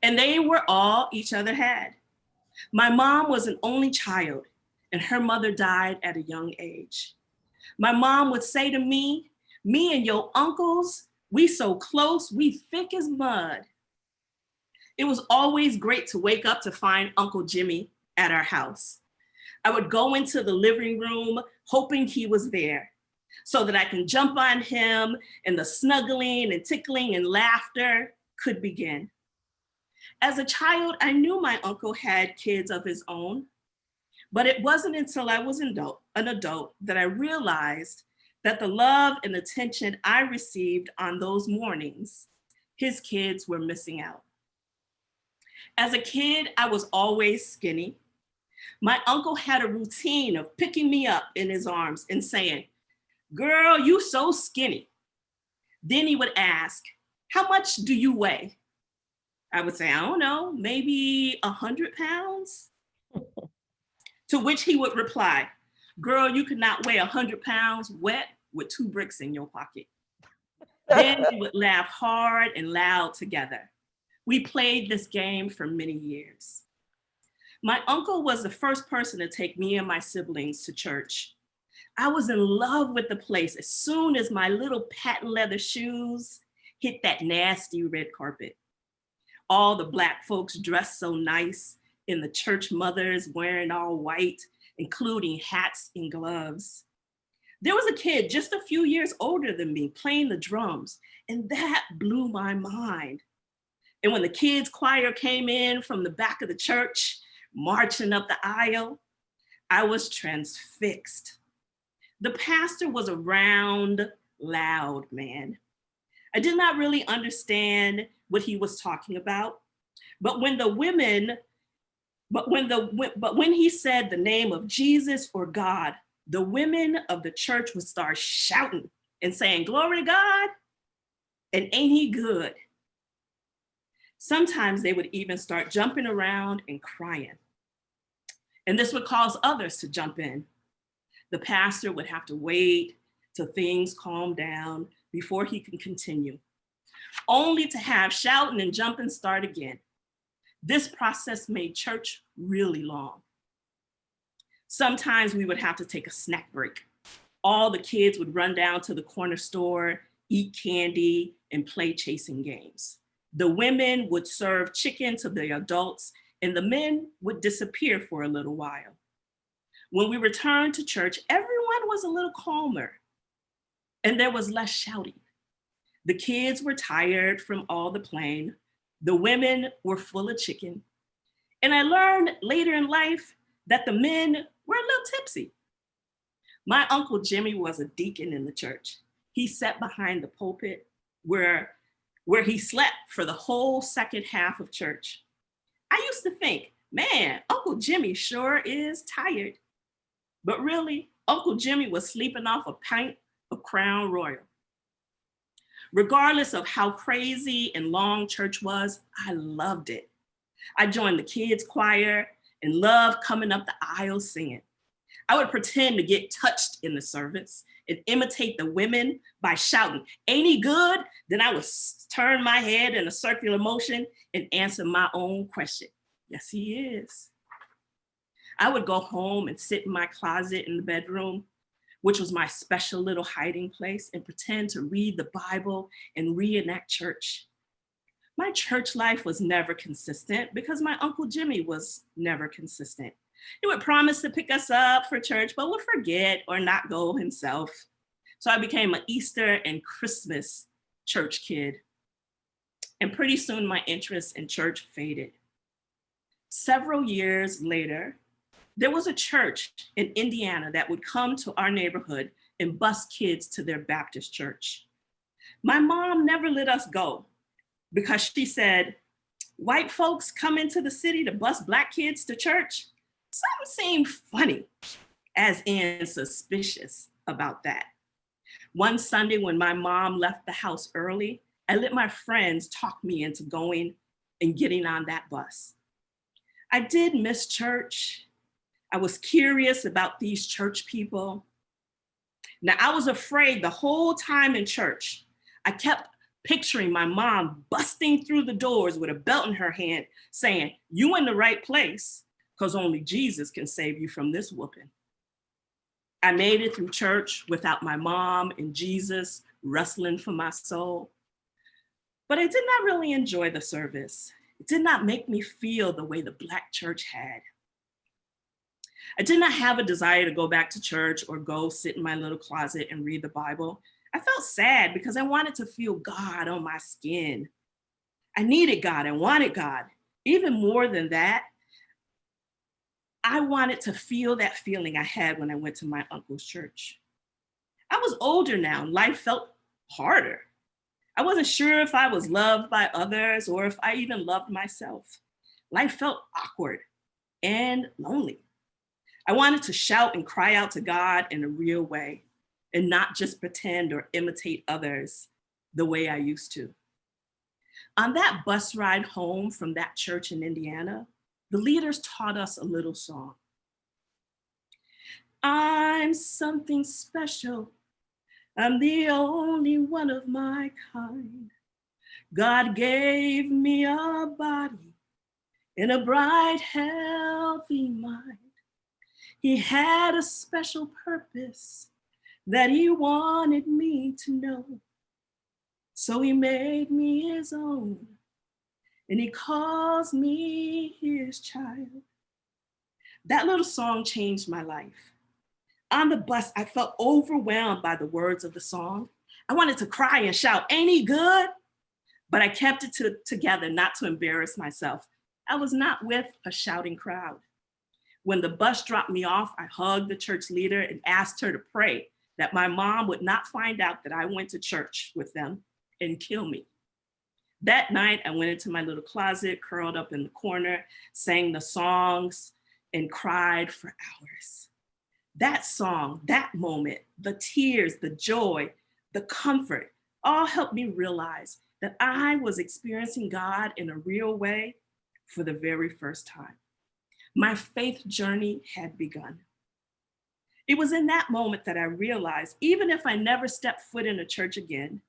And they were all each other had. My mom was an only child, and her mother died at a young age. My mom would say to me and your uncles, we so close, we thick as mud. It was always great to wake up to find Uncle Jimmy at our house. I would go into the living room hoping he was there so that I can jump on him and the snuggling and tickling and laughter could begin. As a child, I knew my uncle had kids of his own, but it wasn't until I was an adult that I realized that the love and attention I received on those mornings, his kids were missing out. As a kid, I was always skinny. My uncle had a routine of picking me up in his arms and saying, "Girl, you so skinny." Then he would ask, "How much do you weigh?" I would say, "I don't know, maybe 100 pounds. To which he would reply, "Girl, you could not weigh 100 pounds wet with 2 bricks in your pocket." Then we would laugh hard and loud together. We played this game for many years. My uncle was the first person to take me and my siblings to church. I was in love with the place as soon as my little patent leather shoes hit that nasty red carpet. All the Black folks dressed so nice, and the church mothers wearing all white, including hats and gloves. There was a kid just a few years older than me playing the drums, and that blew my mind. And when the kids' choir came in from the back of the church, marching up the aisle, I was transfixed. The pastor was a round, loud man. I did not really understand what he was talking about, but when he said the name of Jesus or God, the women of the church would start shouting and saying, "Glory to God," and "Ain't he good?" Sometimes they would even start jumping around and crying. And this would cause others to jump in. The pastor would have to wait till things calmed down before he could continue, only to have shouting and jumping start again. This process made church really long. Sometimes we would have to take a snack break. All the kids would run down to the corner store, eat candy, and play chasing games. The women would serve chicken to the adults, and the men would disappear for a little while. When we returned to church, everyone was a little calmer, and there was less shouting. The kids were tired from all the playing. The women were full of chicken. And I learned later in life that the men were a little tipsy. My Uncle Jimmy was a deacon in the church. He sat behind the pulpit where he slept for the whole second half of church. I used to think, man, Uncle Jimmy sure is tired. But really, Uncle Jimmy was sleeping off a pint of Crown Royal. Regardless of how crazy and long church was, I loved it. I joined the kids' choir and loved coming up the aisle singing. I would pretend to get touched in the service and imitate the women by shouting, "Ain't he good?" Then I would turn my head in a circular motion and answer my own question. Yes, he is. I would go home and sit in my closet in the bedroom, which was my special little hiding place, and pretend to read the Bible and reenact church. My church life was never consistent because my Uncle Jimmy was never consistent. He would promise to pick us up for church, but would forget or not go himself. So I became an Easter and Christmas church kid. And pretty soon my interest in church faded. Several years later, there was a church in Indiana that would come to our neighborhood and bus kids to their Baptist church. My mom never let us go because she said, white folks come into the city to bus Black kids to church. Something seemed funny, as in suspicious about that. One Sunday when my mom left the house early, I let my friends talk me into going and getting on that bus. I did miss church. I was curious about these church people. Now, I was afraid the whole time in church. I kept picturing my mom busting through the doors with a belt in her hand saying, "You in the right place, because only Jesus can save you from this whooping." I made it through church without my mom and Jesus wrestling for my soul. But I did not really enjoy the service. It did not make me feel the way the Black church had. I did not have a desire to go back to church or go sit in my little closet and read the Bible. I felt sad because I wanted to feel God on my skin. I needed God. I wanted God. Even more than that, I wanted to feel that feeling I had when I went to my uncle's church. I was older now and life felt harder. I wasn't sure if I was loved by others or if I even loved myself. Life felt awkward and lonely. I wanted to shout and cry out to God in a real way and not just pretend or imitate others the way I used to. On that bus ride home from that church in Indiana, the leaders taught us a little song. I'm something special. I'm the only one of my kind. God gave me a body and a bright, healthy mind. He had a special purpose that he wanted me to know. So he made me his own, and he calls me his child. That little song changed my life. On the bus, I felt overwhelmed by the words of the song. I wanted to cry and shout, "Ain't he good?" But I kept it together not to embarrass myself. I was not with a shouting crowd. When the bus dropped me off, I hugged the church leader and asked her to pray that my mom would not find out that I went to church with them and kill me. That night, I went into my little closet, curled up in the corner, sang the songs, and cried for hours. That song, that moment, the tears, the joy, the comfort, all helped me realize that I was experiencing God in a real way for the very first time. My faith journey had begun. It was in that moment that I realized, even if I never stepped foot in a church again,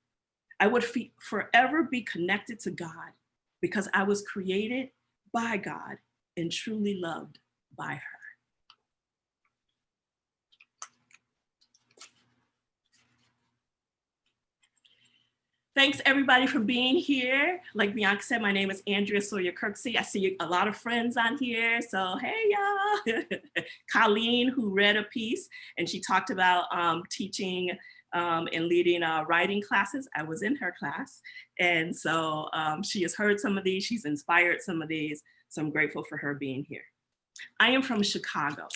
I would forever be connected to God because I was created by God and truly loved by her. Thanks everybody for being here. Like Bianca said, my name is Andrea Sawyer-Kirksey. I see a lot of friends on here, so hey y'all. Colleen, who read a piece, and she talked about teaching and leading writing classes. I was in her class, and so she has heard some of these, she's inspired some of these, so I'm grateful for her being here. I am from Chicago,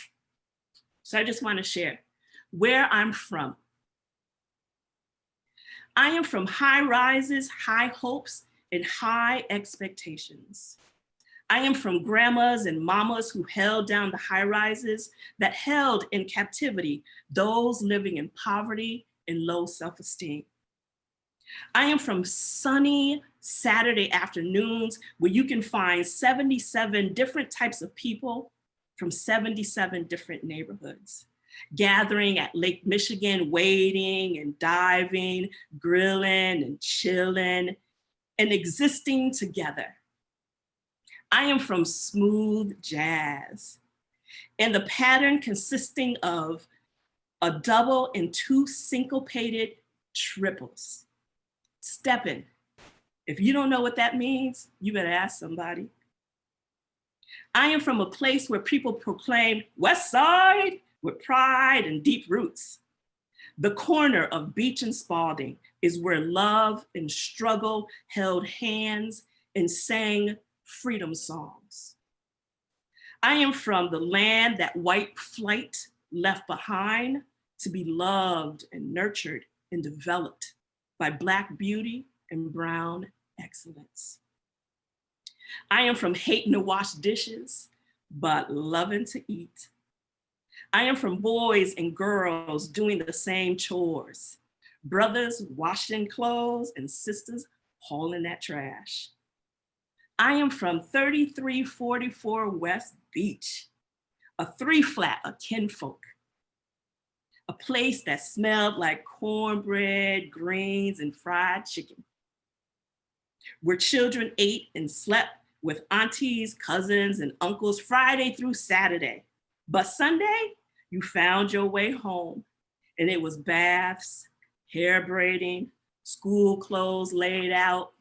so I just want to share where I'm from. I am from high rises, high hopes, and high expectations. I am from grandmas and mamas who held down the high rises that held in captivity those living in poverty and low self-esteem. I am from sunny Saturday afternoons where you can find 77 different types of people from 77 different neighborhoods. gathering at Lake Michigan, wading and diving, grilling and chilling, and existing together. I am from smooth jazz, and the pattern consisting of a double and two syncopated triples. Stepping. If you don't know what that means, you better ask somebody. I am from a place where people proclaim West Side with pride and deep roots. The corner of Beach and Spalding is where love and struggle held hands and sang freedom songs. I am from the land that white flight left behind to be loved and nurtured and developed by Black beauty and brown excellence. I am from hating to wash dishes, but loving to eat. I am from boys and girls doing the same chores, brothers washing clothes and sisters hauling that trash. I am from 3344 West Beach, a 3-flat of kinfolk, a place that smelled like cornbread, greens, and fried chicken, where children ate and slept with aunties, cousins, and uncles Friday through Saturday. But Sunday, you found your way home, and it was baths, hair braiding, school clothes laid out,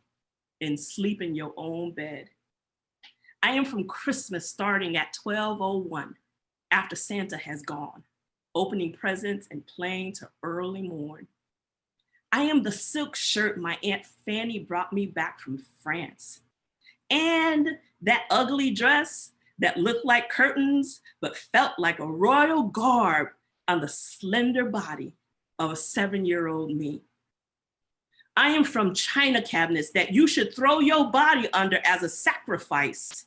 and sleep in your own bed. I am from Christmas starting at 12:01 after Santa has gone, opening presents and playing to early morn. I am the silk shirt my Aunt Fanny brought me back from France. And that ugly dress that looked like curtains, but felt like a royal garb on the slender body of a 7-year-old me. I am from china cabinets that you should throw your body under as a sacrifice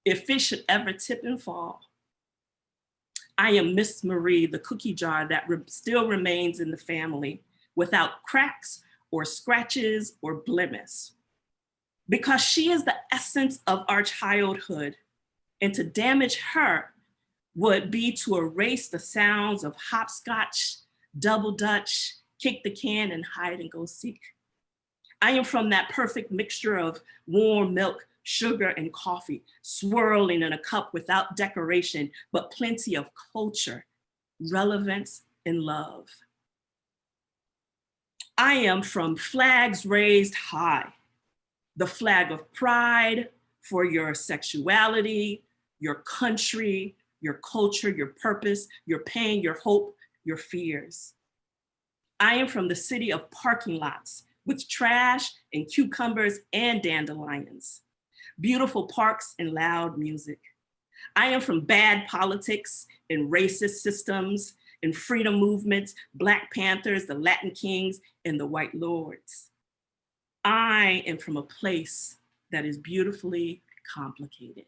if it should ever tip and fall. I am Miss Marie, the cookie jar that still remains in the family without cracks or scratches or blemish, because she is the essence of our childhood, and to damage her would be to erase the sounds of hopscotch, double dutch, kick the can, and hide and go seek. I am from that perfect mixture of warm milk, sugar, and coffee, swirling in a cup without decoration, but plenty of culture, relevance, and love. I am from flags raised high, the flag of pride for your sexuality, your country, your culture, your purpose, your pain, your hope, your fears. I am from the city of parking lots with trash and cucumbers and dandelions, beautiful parks and loud music. I am from bad politics and racist systems and freedom movements, Black Panthers, the Latin Kings, and the White Lords. I am from a place that is beautifully complicated.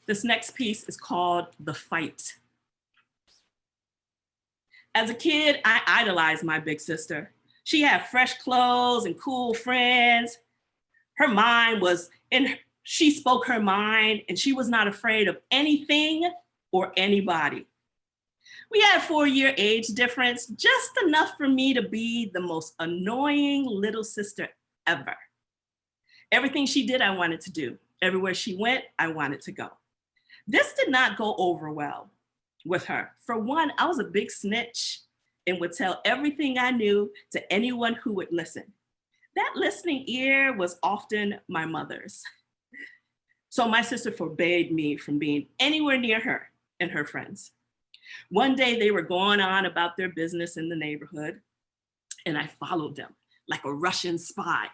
This next piece is called The Fight. As a kid, I idolized my big sister. She had fresh clothes and cool friends. Her mind was she spoke her mind, and she was not afraid of anything or anybody. We had a 4-year age difference, just enough for me to be the most annoying little sister ever. Everything she did, I wanted to do. Everywhere she went, I wanted to go. This did not go over well with her. For one, I was a big snitch and would tell everything I knew to anyone who would listen. That listening ear was often my mother's. So my sister forbade me from being anywhere near her and her friends. One day they were going on about their business in the neighborhood, and I followed them like a Russian spy,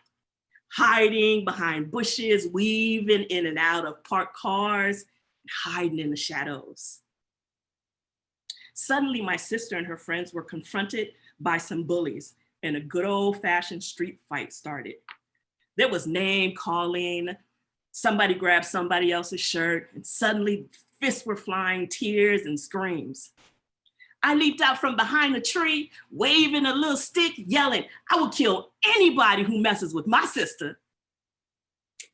hiding behind bushes, weaving in and out of parked cars, hiding in the shadows. Suddenly, my sister and her friends were confronted by some bullies, and a good old-fashioned street fight started. There was name calling, somebody grabbed somebody else's shirt, and suddenly fists were flying, tears and screams. I leaped out from behind a tree, waving a little stick, yelling, I will kill anybody who messes with my sister.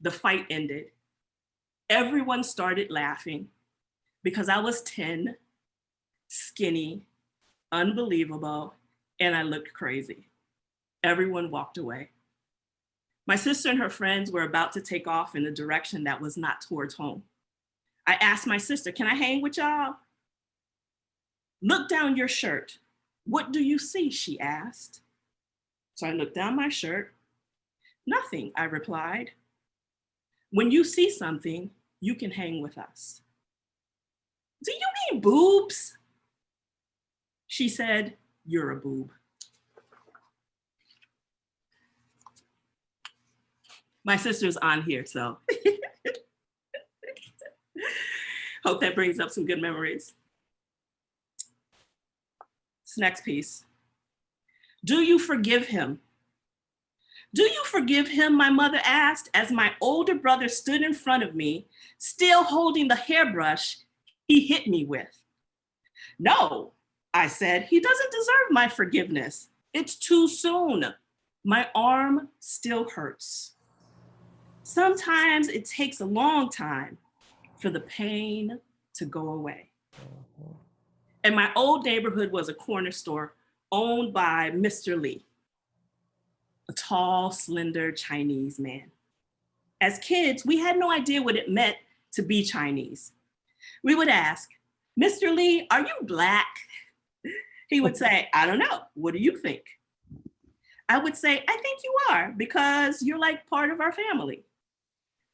The fight ended. Everyone started laughing because I was 10, skinny, unbelievable, and I looked crazy. Everyone walked away. My sister and her friends were about to take off in a direction that was not towards home. I asked my sister, "Can I hang with y'all?" "Look down your shirt. What do you see?" she asked. So I looked down my shirt. "Nothing," I replied. "When you see something, you can hang with us." "Do you mean boobs?" She said, "You're a boob." My sister's on here, so hope that brings up some good memories. This next piece. "Do you forgive him?" "Do you forgive him?" my mother asked as my older brother stood in front of me, still holding the hairbrush he hit me with. "No," I said, "he doesn't deserve my forgiveness. It's too soon. My arm still hurts. Sometimes it takes a long time for the pain to go away." And my old neighborhood was a corner store owned by Mr. Lee, a tall, slender Chinese man. As kids, we had no idea what it meant to be Chinese. We would ask, "Mr. Lee, are you Black?" He would say, "I don't know. What do you think?" I would say, "I think you are because you're like part of our family."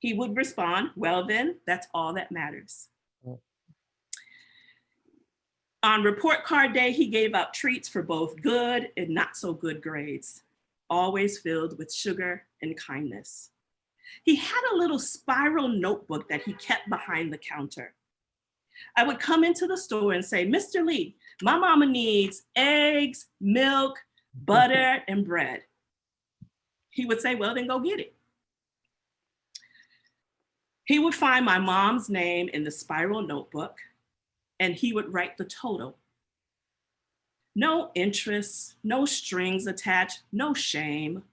He would respond, "Well then, that's all that matters." On report card day, he gave out treats for both good and not so good grades, always filled with sugar and kindness. He had a little spiral notebook that he kept behind the counter. I would come into the store and say, "Mr. Lee, my mama needs eggs, milk, butter, and bread." He would say, "Well, then go get it." He would find my mom's name in the spiral notebook and he would write the total. No interest, no strings attached, no shame,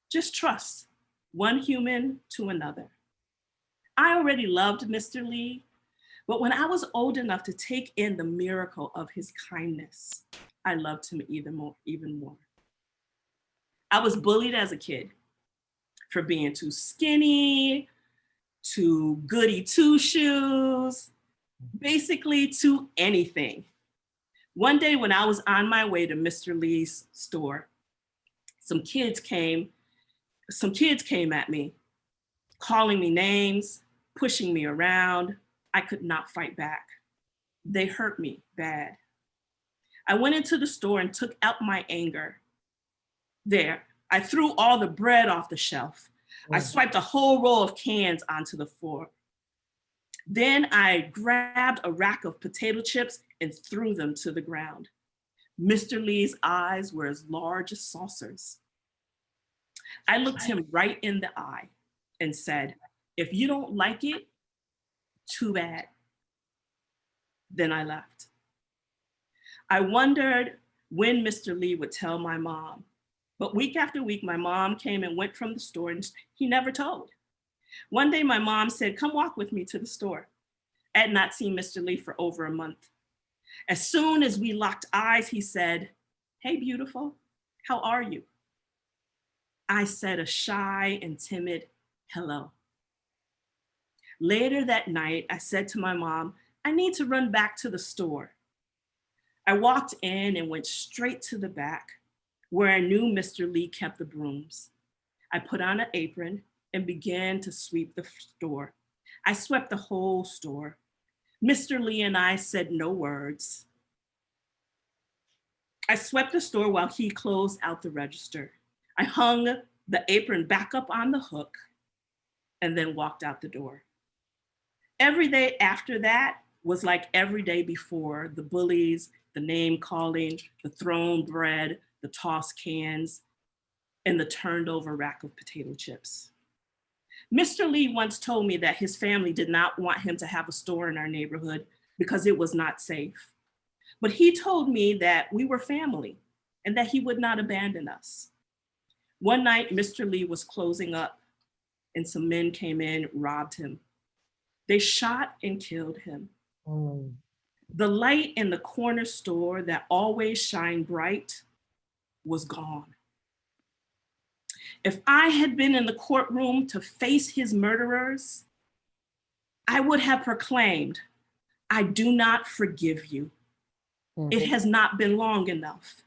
just trust, one human to another. I already loved Mr. Lee, but when I was old enough to take in the miracle of his kindness, I loved him even more. I was bullied as a kid for being too skinny, too goody two shoes, basically to anything. One day when I was on my way to Mr. Lee's store, some kids came at me, calling me names, pushing me around. I could not fight back. They hurt me bad. I went into the store and took out my anger. There, I threw all the bread off the shelf. I swiped a whole roll of cans onto the floor. Then I grabbed a rack of potato chips and threw them to the ground. Mr. Lee's eyes were as large as saucers. I looked him right in the eye and said, "If you don't like it, too bad." Then I left. I wondered when Mr. Lee would tell my mom, but week after week, my mom came and went from the store and he never told. One day my mom said, "Come walk with me to the store." I had not seen Mr. Lee for over a month. As soon as we locked eyes, he said, "Hey, beautiful, how are you?" I said a shy and timid hello. Later that night, I said to my mom, "I need to run back to the store." I walked in and went straight to the back where I knew Mr. Lee kept the brooms. I put on an apron and began to sweep the store. I swept the whole store. Mr. Lee and I said no words. I swept the store while he closed out the register. I hung the apron back up on the hook and then walked out the door. Every day after that was like every day before: the bullies, the name calling, the thrown bread, the tossed cans, and the turned over rack of potato chips. Mr. Lee once told me that his family did not want him to have a store in our neighborhood because it was not safe. But he told me that we were family and that he would not abandon us. One night, Mr. Lee was closing up and some men came in, robbed him. They shot and killed him. The light in the corner store that always shined bright was gone. If I had been in the courtroom to face his murderers, I would have proclaimed, I do not forgive you. It has not been long enough.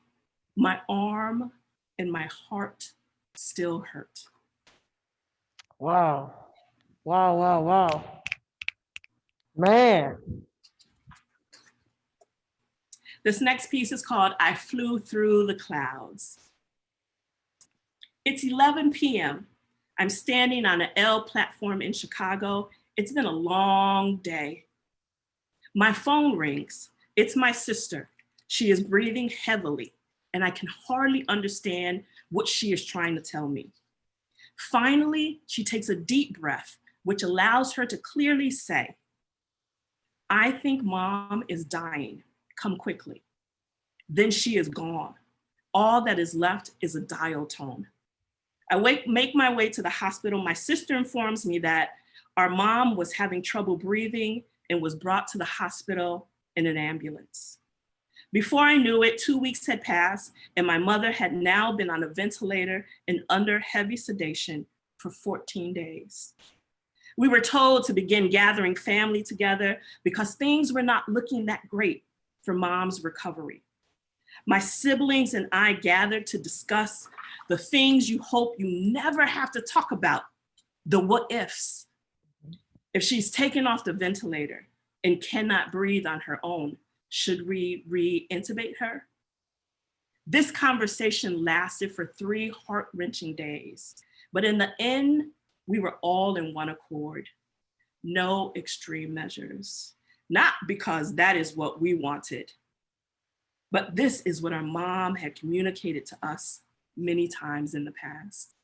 My arm and my heart still hurt. Wow. Wow, wow, wow. Man. This next piece is called I Flew Through the Clouds. It's 11 p.m. I'm standing on an L platform in Chicago. It's been a long day. My phone rings. It's my sister. She is breathing heavily, and I can hardly understand what she is trying to tell me. Finally, she takes a deep breath, which allows her to clearly say, I think mom is dying. Come quickly. Then she is gone. All that is left is a dial tone. I make my way to the hospital. My sister informs me that our mom was having trouble breathing and was brought to the hospital in an ambulance. Before I knew it, 2 weeks had passed, and my mother had now been on a ventilator and under heavy sedation for 14 days. We were told to begin gathering family together because things were not looking that great for mom's recovery. My siblings and I gathered to discuss the things you hope you never have to talk about, the what ifs. If she's taken off the ventilator and cannot breathe on her own, should we re-intubate her? This conversation lasted for 3 heart-wrenching days, but in the end, we were all in one accord. No extreme measures, not because that is what we wanted, but this is what our mom had communicated to us many times in the past.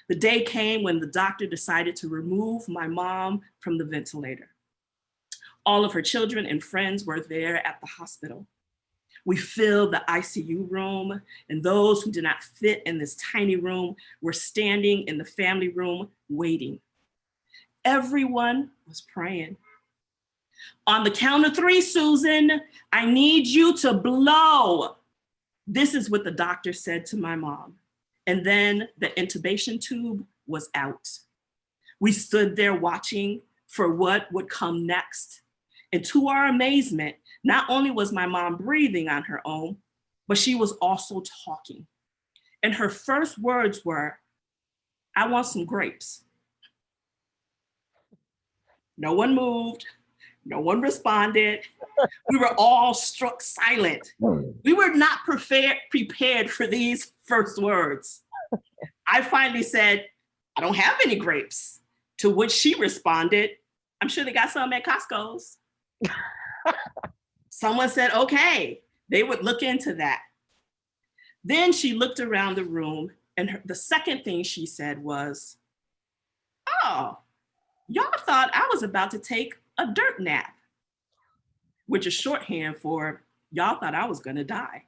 The day came when the doctor decided to remove my mom from the ventilator. All of her children and friends were there at the hospital. We filled the ICU room, and those who did not fit in this tiny room were standing in the family room waiting. Everyone was praying. On the count of 3, Susan, I need you to blow. This is what the doctor said to my mom. And then the intubation tube was out. We stood there watching for what would come next. And to our amazement, not only was my mom breathing on her own, but she was also talking. And her first words were, I want some grapes. No one moved. No one responded. We were all struck silent. We were not prepared for these first words. I finally said, I don't have any grapes. To which she responded, I'm sure they got some at Costco's. Someone said, okay, they would look into that. Then she looked around the room, and the second thing she said was, oh, y'all thought I was about to take a dirt nap, which is shorthand for y'all thought I was gonna die.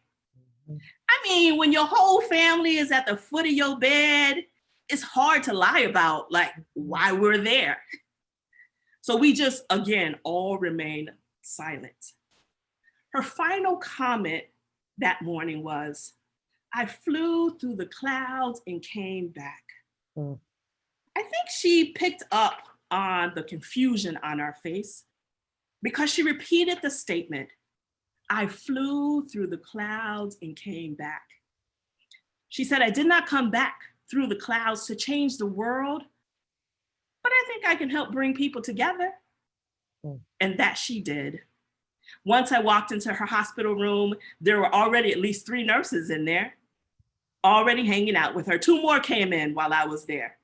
I mean, when your whole family is at the foot of your bed, it's hard to lie about like why we're there. So we just, again, all remained silent. Her final comment that morning was, I flew through the clouds and came back. I think she picked up on the confusion on our face because she repeated the statement, I flew through the clouds and came back. She said, I did not come back through the clouds to change the world, but I think I can help bring people together. And that she did. Once I walked into her hospital room, there were already at least 3 nurses in there, already hanging out with her. 2 more came in while I was there.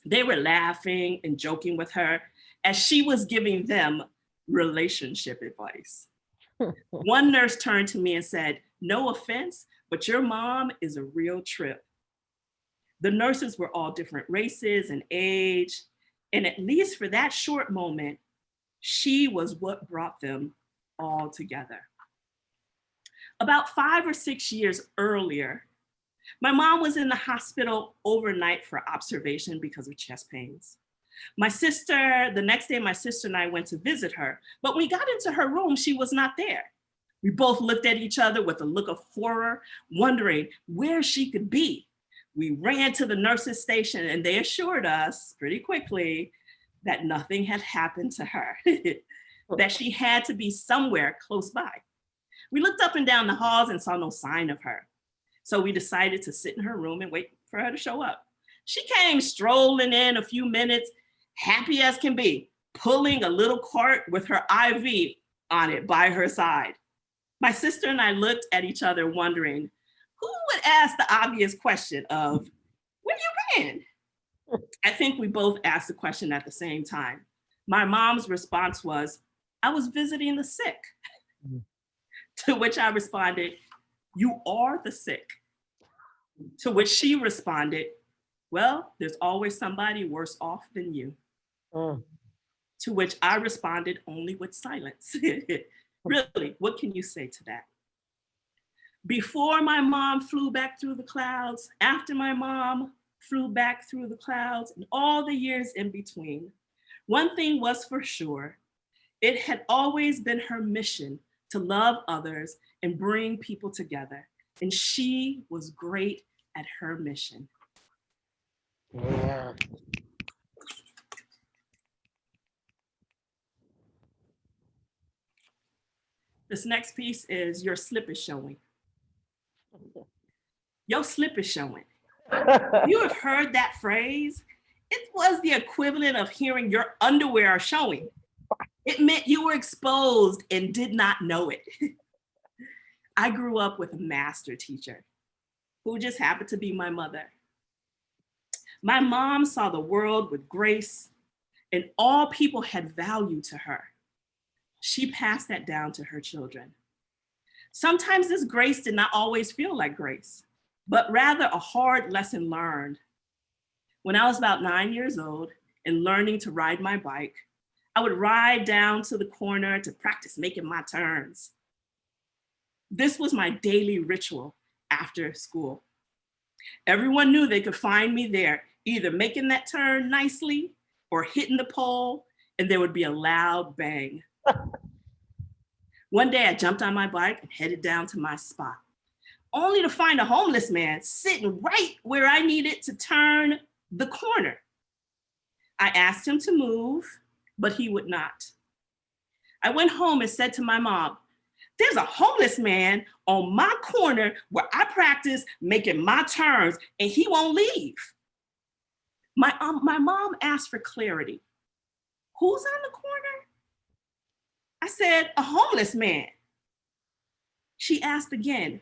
They were laughing and joking with her as she was giving them relationship advice. One nurse turned to me and said, no offense, but your mom is a real trip. The nurses were all different races and age, and at least for that short moment, she was what brought them all together. About 5 or 6 years earlier, my mom was in the hospital overnight for observation because of chest pains. The next day, my sister and I went to visit her, but when we got into her room, she was not there. We both looked at each other with a look of horror, wondering where she could be. We ran to the nurse's station and they assured us pretty quickly that nothing had happened to her, that she had to be somewhere close by. We looked up and down the halls and saw no sign of her. So we decided to sit in her room and wait for her to show up. She came strolling in a few minutes, happy as can be, pulling a little cart with her IV on it by her side. My sister and I looked at each other wondering, who would ask the obvious question of, where you been? I think we both asked the question at the same time. My mom's response was, I was visiting the sick. To which I responded, you are the sick. To which she responded, well, there's always somebody worse off than you. To which I responded only with silence. Really, what can you say to that? Before my mom flew back through the clouds, after my mom flew back through the clouds, and all the years in between, one thing was for sure. It had always been her mission to love others and bring people together. And she was great at her mission. Yeah. This next piece is your slip is showing. Your slip is showing. You have heard that phrase. It was the equivalent of hearing your underwear are showing. It meant you were exposed and did not know it. I grew up with a master teacher who just happened to be my mother. My mom saw the world with grace, and all people had value to her. She passed that down to her children. Sometimes this grace did not always feel like grace, but rather a hard lesson learned. When I was about 9 years old and learning to ride my bike, I would ride down to the corner to practice making my turns. This was my daily ritual after school. Everyone knew they could find me there, either making that turn nicely or hitting the pole, and there would be a loud bang. One day I jumped on my bike and headed down to my spot, only to find a homeless man sitting right where I needed to turn the corner. I asked him to move, but he would not. I went home and said to my mom, there's a homeless man on my corner where I practice making my turns and he won't leave. My mom asked for clarity. Who's on the corner? I said, a homeless man. She asked again,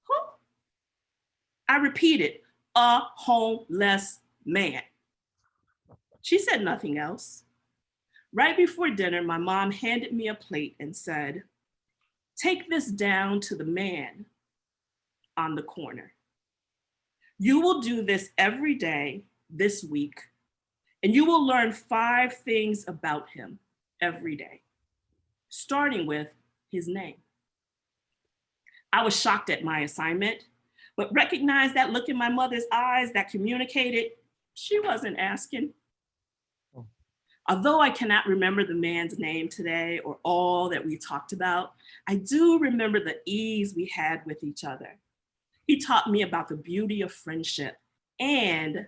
who? I repeated, a homeless man. She said nothing else. Right before dinner, my mom handed me a plate and said, take this down to the man on the corner. You will do this every day this week, and you will learn 5 things about him every day, starting with his name. I was shocked at my assignment, but recognized that look in my mother's eyes that communicated she wasn't asking. Although I cannot remember the man's name today or all that we talked about, I do remember the ease we had with each other. He taught me about the beauty of friendship and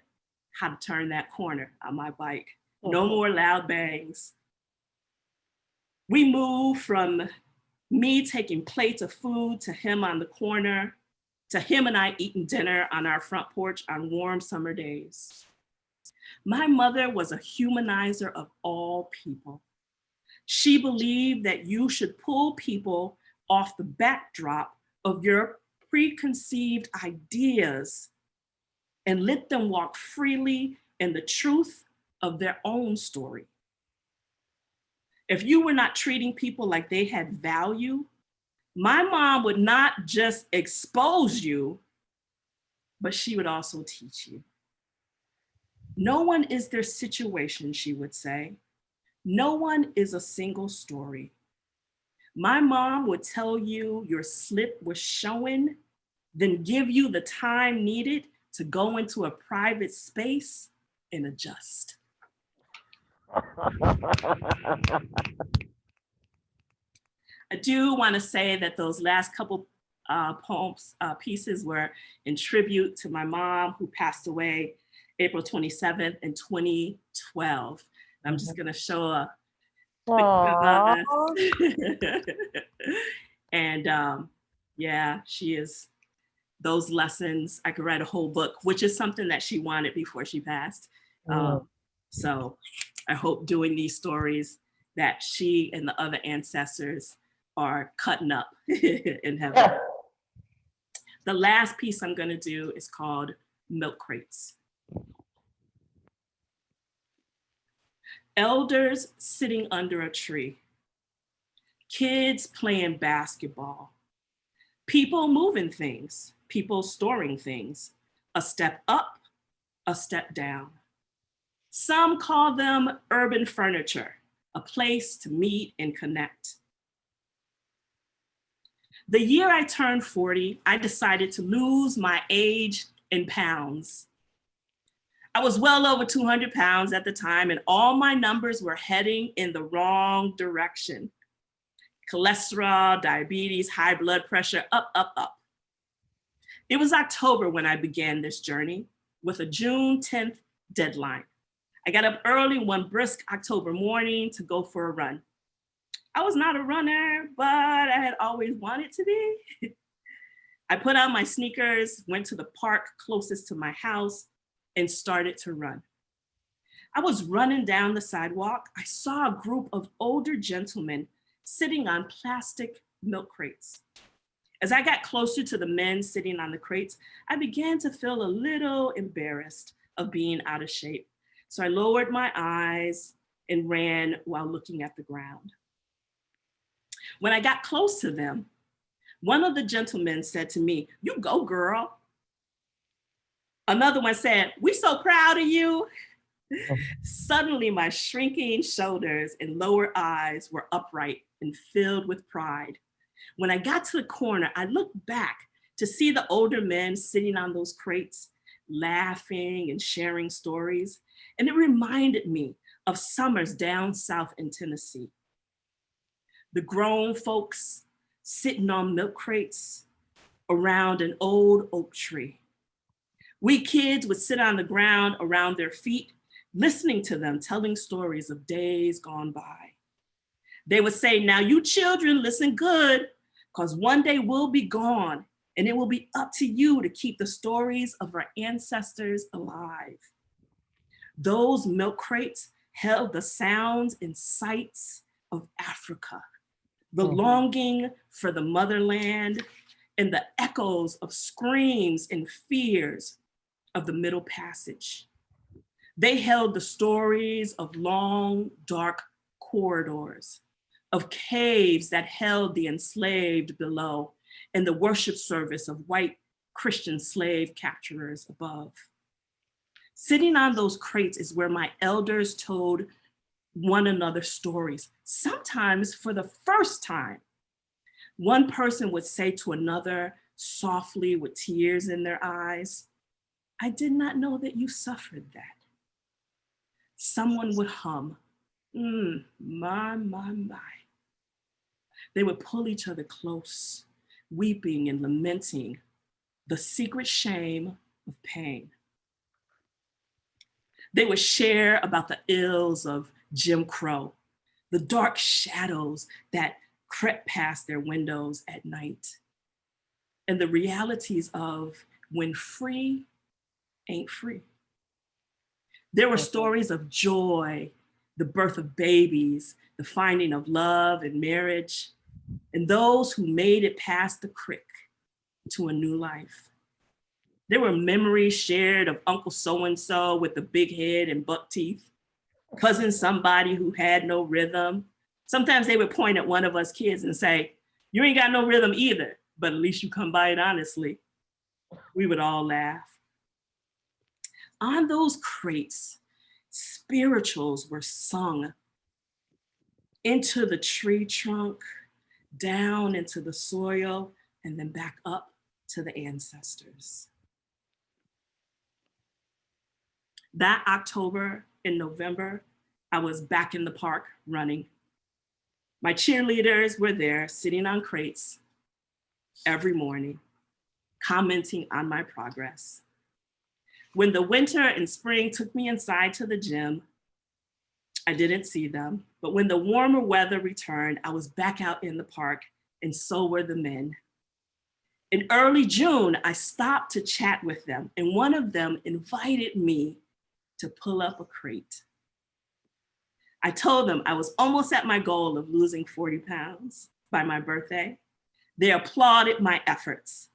how to turn that corner on my bike. No more loud bangs. We moved from me taking plates of food to him on the corner, to him and I eating dinner on our front porch on warm summer days. My mother was a humanizer of all people. She believed that you should pull people off the backdrop of your preconceived ideas and let them walk freely in the truth of their own story. If you were not treating people like they had value, my mom would not just expose you, but she would also teach you. No one is their situation, she would say. No one is a single story. My mom would tell you your slip was showing, then give you the time needed to go into a private space and adjust. I do want to say that those last couple pieces were in tribute to my mom, who passed away April 27th in 2012. I'm just going to show a quick Aww. and yeah, she is, those lessons, I could write a whole book, which is something that she wanted before she passed. So I hope doing these stories that she and the other ancestors are cutting up in heaven. The last piece I'm going to do is called Milk Crates. Elders sitting under a tree. Kids playing basketball. People moving things. People storing things. A step up, a step down. Some call them urban furniture, a place to meet and connect. The year I turned 40, I decided to lose my age in pounds. I was well over 200 pounds at the time, and all my numbers were heading in the wrong direction. Cholesterol, diabetes, high blood pressure, up, up, up. It was October when I began this journey with a June 10th deadline. I got up early one brisk October morning to go for a run. I was not a runner, but I had always wanted to be. I put on my sneakers, went to the park closest to my house, and started to run. I was running down the sidewalk. I saw a group of older gentlemen sitting on plastic milk crates. As I got closer to the men sitting on the crates, I began to feel a little embarrassed of being out of shape. So I lowered my eyes and ran while looking at the ground. When I got close to them, one of the gentlemen said to me, "You go, girl." Another one said, "We're so proud of you." Suddenly, my shrinking shoulders and lower eyes were upright and filled with pride. When I got to the corner, I looked back to see the older men sitting on those crates, laughing and sharing stories. And it reminded me of summers down south in Tennessee. The grown folks sitting on milk crates around an old oak tree. We kids would sit on the ground around their feet, listening to them telling stories of days gone by. They would say, "Now you children, listen good, because one day we'll be gone, and it will be up to you to keep the stories of our ancestors alive." Those milk crates held the sounds and sights of Africa, the longing for the motherland, and the echoes of screams and fears of the Middle Passage. They held the stories of long, dark corridors, of caves that held the enslaved below, and the worship service of white Christian slave capturers above. Sitting on those crates is where my elders told one another stories, sometimes for the first time. One person would say to another, softly with tears in their eyes, "I did not know that you suffered that." Someone would hum, my, my, my. They would pull each other close, weeping and lamenting the secret shame of pain. They would share about the ills of Jim Crow, the dark shadows that crept past their windows at night, and the realities of when free ain't free. There were stories of joy, the birth of babies, the finding of love and marriage, and those who made it past the crick to a new life. There were memories shared of Uncle so-and-so with the big head and buck teeth, cousin somebody who had no rhythm. Sometimes they would point at one of us kids and say, "You ain't got no rhythm either, but at least you come by it honestly." We would all laugh. On those crates, spirituals were sung into the tree trunk, down into the soil, and then back up to the ancestors. That October and November, I was back in the park running. My cheerleaders were there sitting on crates every morning, commenting on my progress. When the winter and spring took me inside to the gym, I didn't see them, but when the warmer weather returned, I was back out in the park, and so were the men. In early June, I stopped to chat with them, and one of them invited me to pull up a crate. I told them I was almost at my goal of losing 40 pounds by my birthday. They applauded my efforts.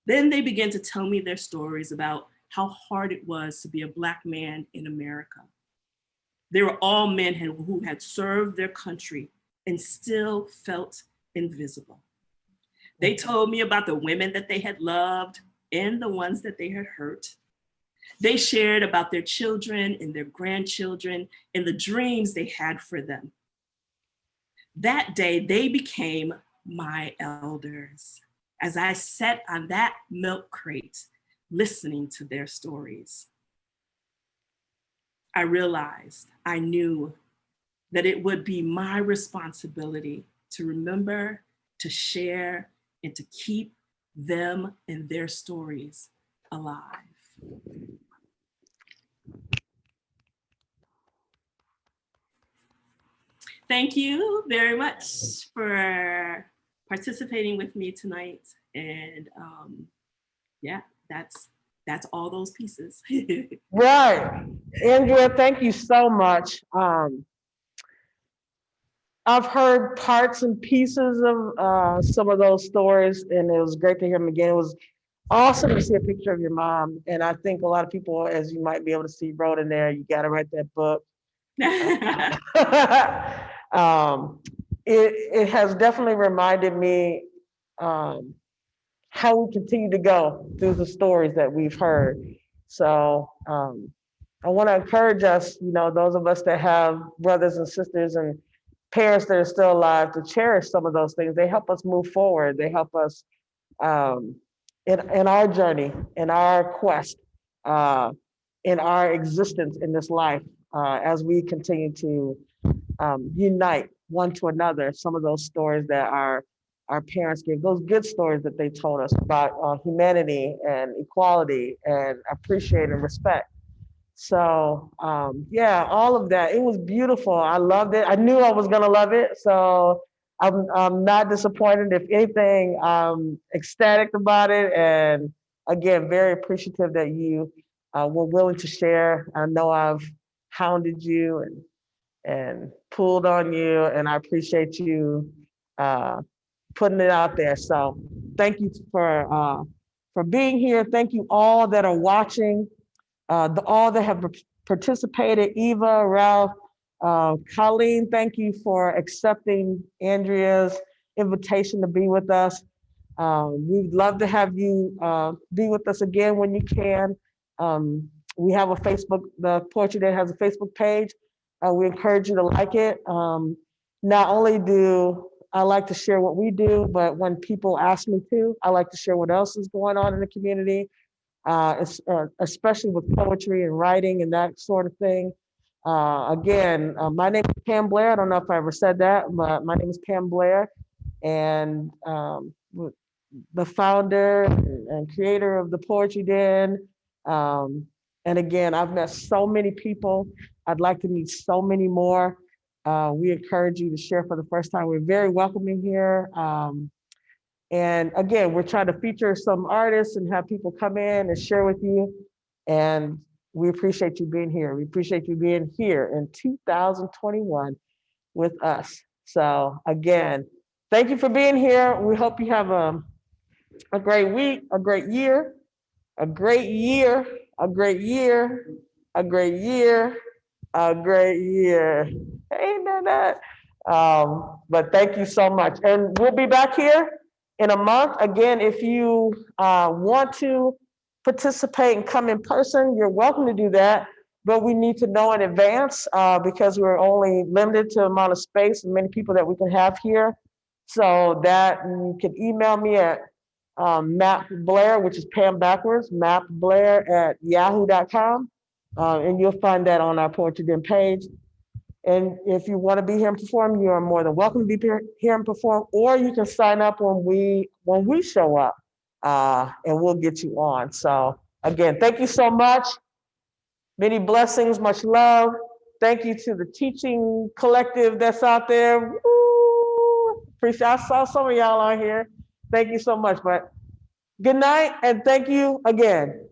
Then they began to tell me their stories about how hard it was to be a Black man in America. They were all men who had served their country and still felt invisible. They told me about the women that they had loved and the ones that they had hurt. They shared about their children and their grandchildren and the dreams they had for them. That day, they became my elders as I sat on that milk crate listening to their stories. I realized, I knew that it would be my responsibility to remember, to share, and to keep them and their stories alive. Thank you very much for participating with me tonight. And yeah, that's all those pieces. Right. Andrea, thank you so much. I've heard parts and pieces of some of those stories, and it was great to hear them again. It was awesome to see a picture of your mom. And I think a lot of people, as you might be able to see, wrote in there, you got to write that book. It has definitely reminded me how we continue to go through the stories that we've heard. So I want to encourage us, those of us that have brothers and sisters and parents that are still alive, to cherish some of those things. They help us move forward. They help us in our journey, in our quest, in our existence in this life, as we continue to unite one to another. Some of those stories that our parents gave, those good stories that they told us about humanity and equality and appreciate and respect. So yeah, all of that. It was beautiful. I loved it. I knew I was gonna love it. So I'm not disappointed. If anything, I'm ecstatic about it. And again, very appreciative that you were willing to share. I know I've hounded you and pulled on you, and I appreciate you putting it out there. So thank you for being here. Thank you all that are watching. All that have participated, Eva, Ralph, Colleen, thank you for accepting Andrea's invitation to be with us. We'd love to have you be with us again when you can. We have a Facebook, the Poetry Day has a Facebook page. We encourage you to like it. Not only do I like to share what we do, but when people ask me to, I like to share what else is going on in the community. Especially with poetry and writing and that sort of thing. Again, my name is Pam Blair. I don't know if I ever said that, but my name is Pam Blair, and the founder and creator of the Poetry Den. And again, I've met so many people. I'd like to meet so many more. We encourage you to share for the first time. We're very welcoming here. And again, we're trying to feature some artists and have people come in and share with you. And we appreciate you being here. We appreciate you being here in 2021 with us. So again, thank you for being here. We hope you have a great week, a great year, a great year, a great year, a great year, a great year. Ain't that? But thank you so much. And we'll be back here in a month. Again, if you want to participate and come in person, you're welcome to do that, but we need to know in advance because we're only limited to the amount of space and many people that we can have here. So that you can email me at mapblair, which is Pam backwards, mapblair@yahoo.com, and you'll find that on our Poetry Den page. And if you want to be here and perform, you are more than welcome to be here and perform, or you can sign up when we show up, and we'll get you on. So again, thank you so much. Many blessings, much love. Thank you to the teaching collective that's out there. Woo! Appreciate. I saw some of y'all on here. Thank you so much. But good night, and thank you again.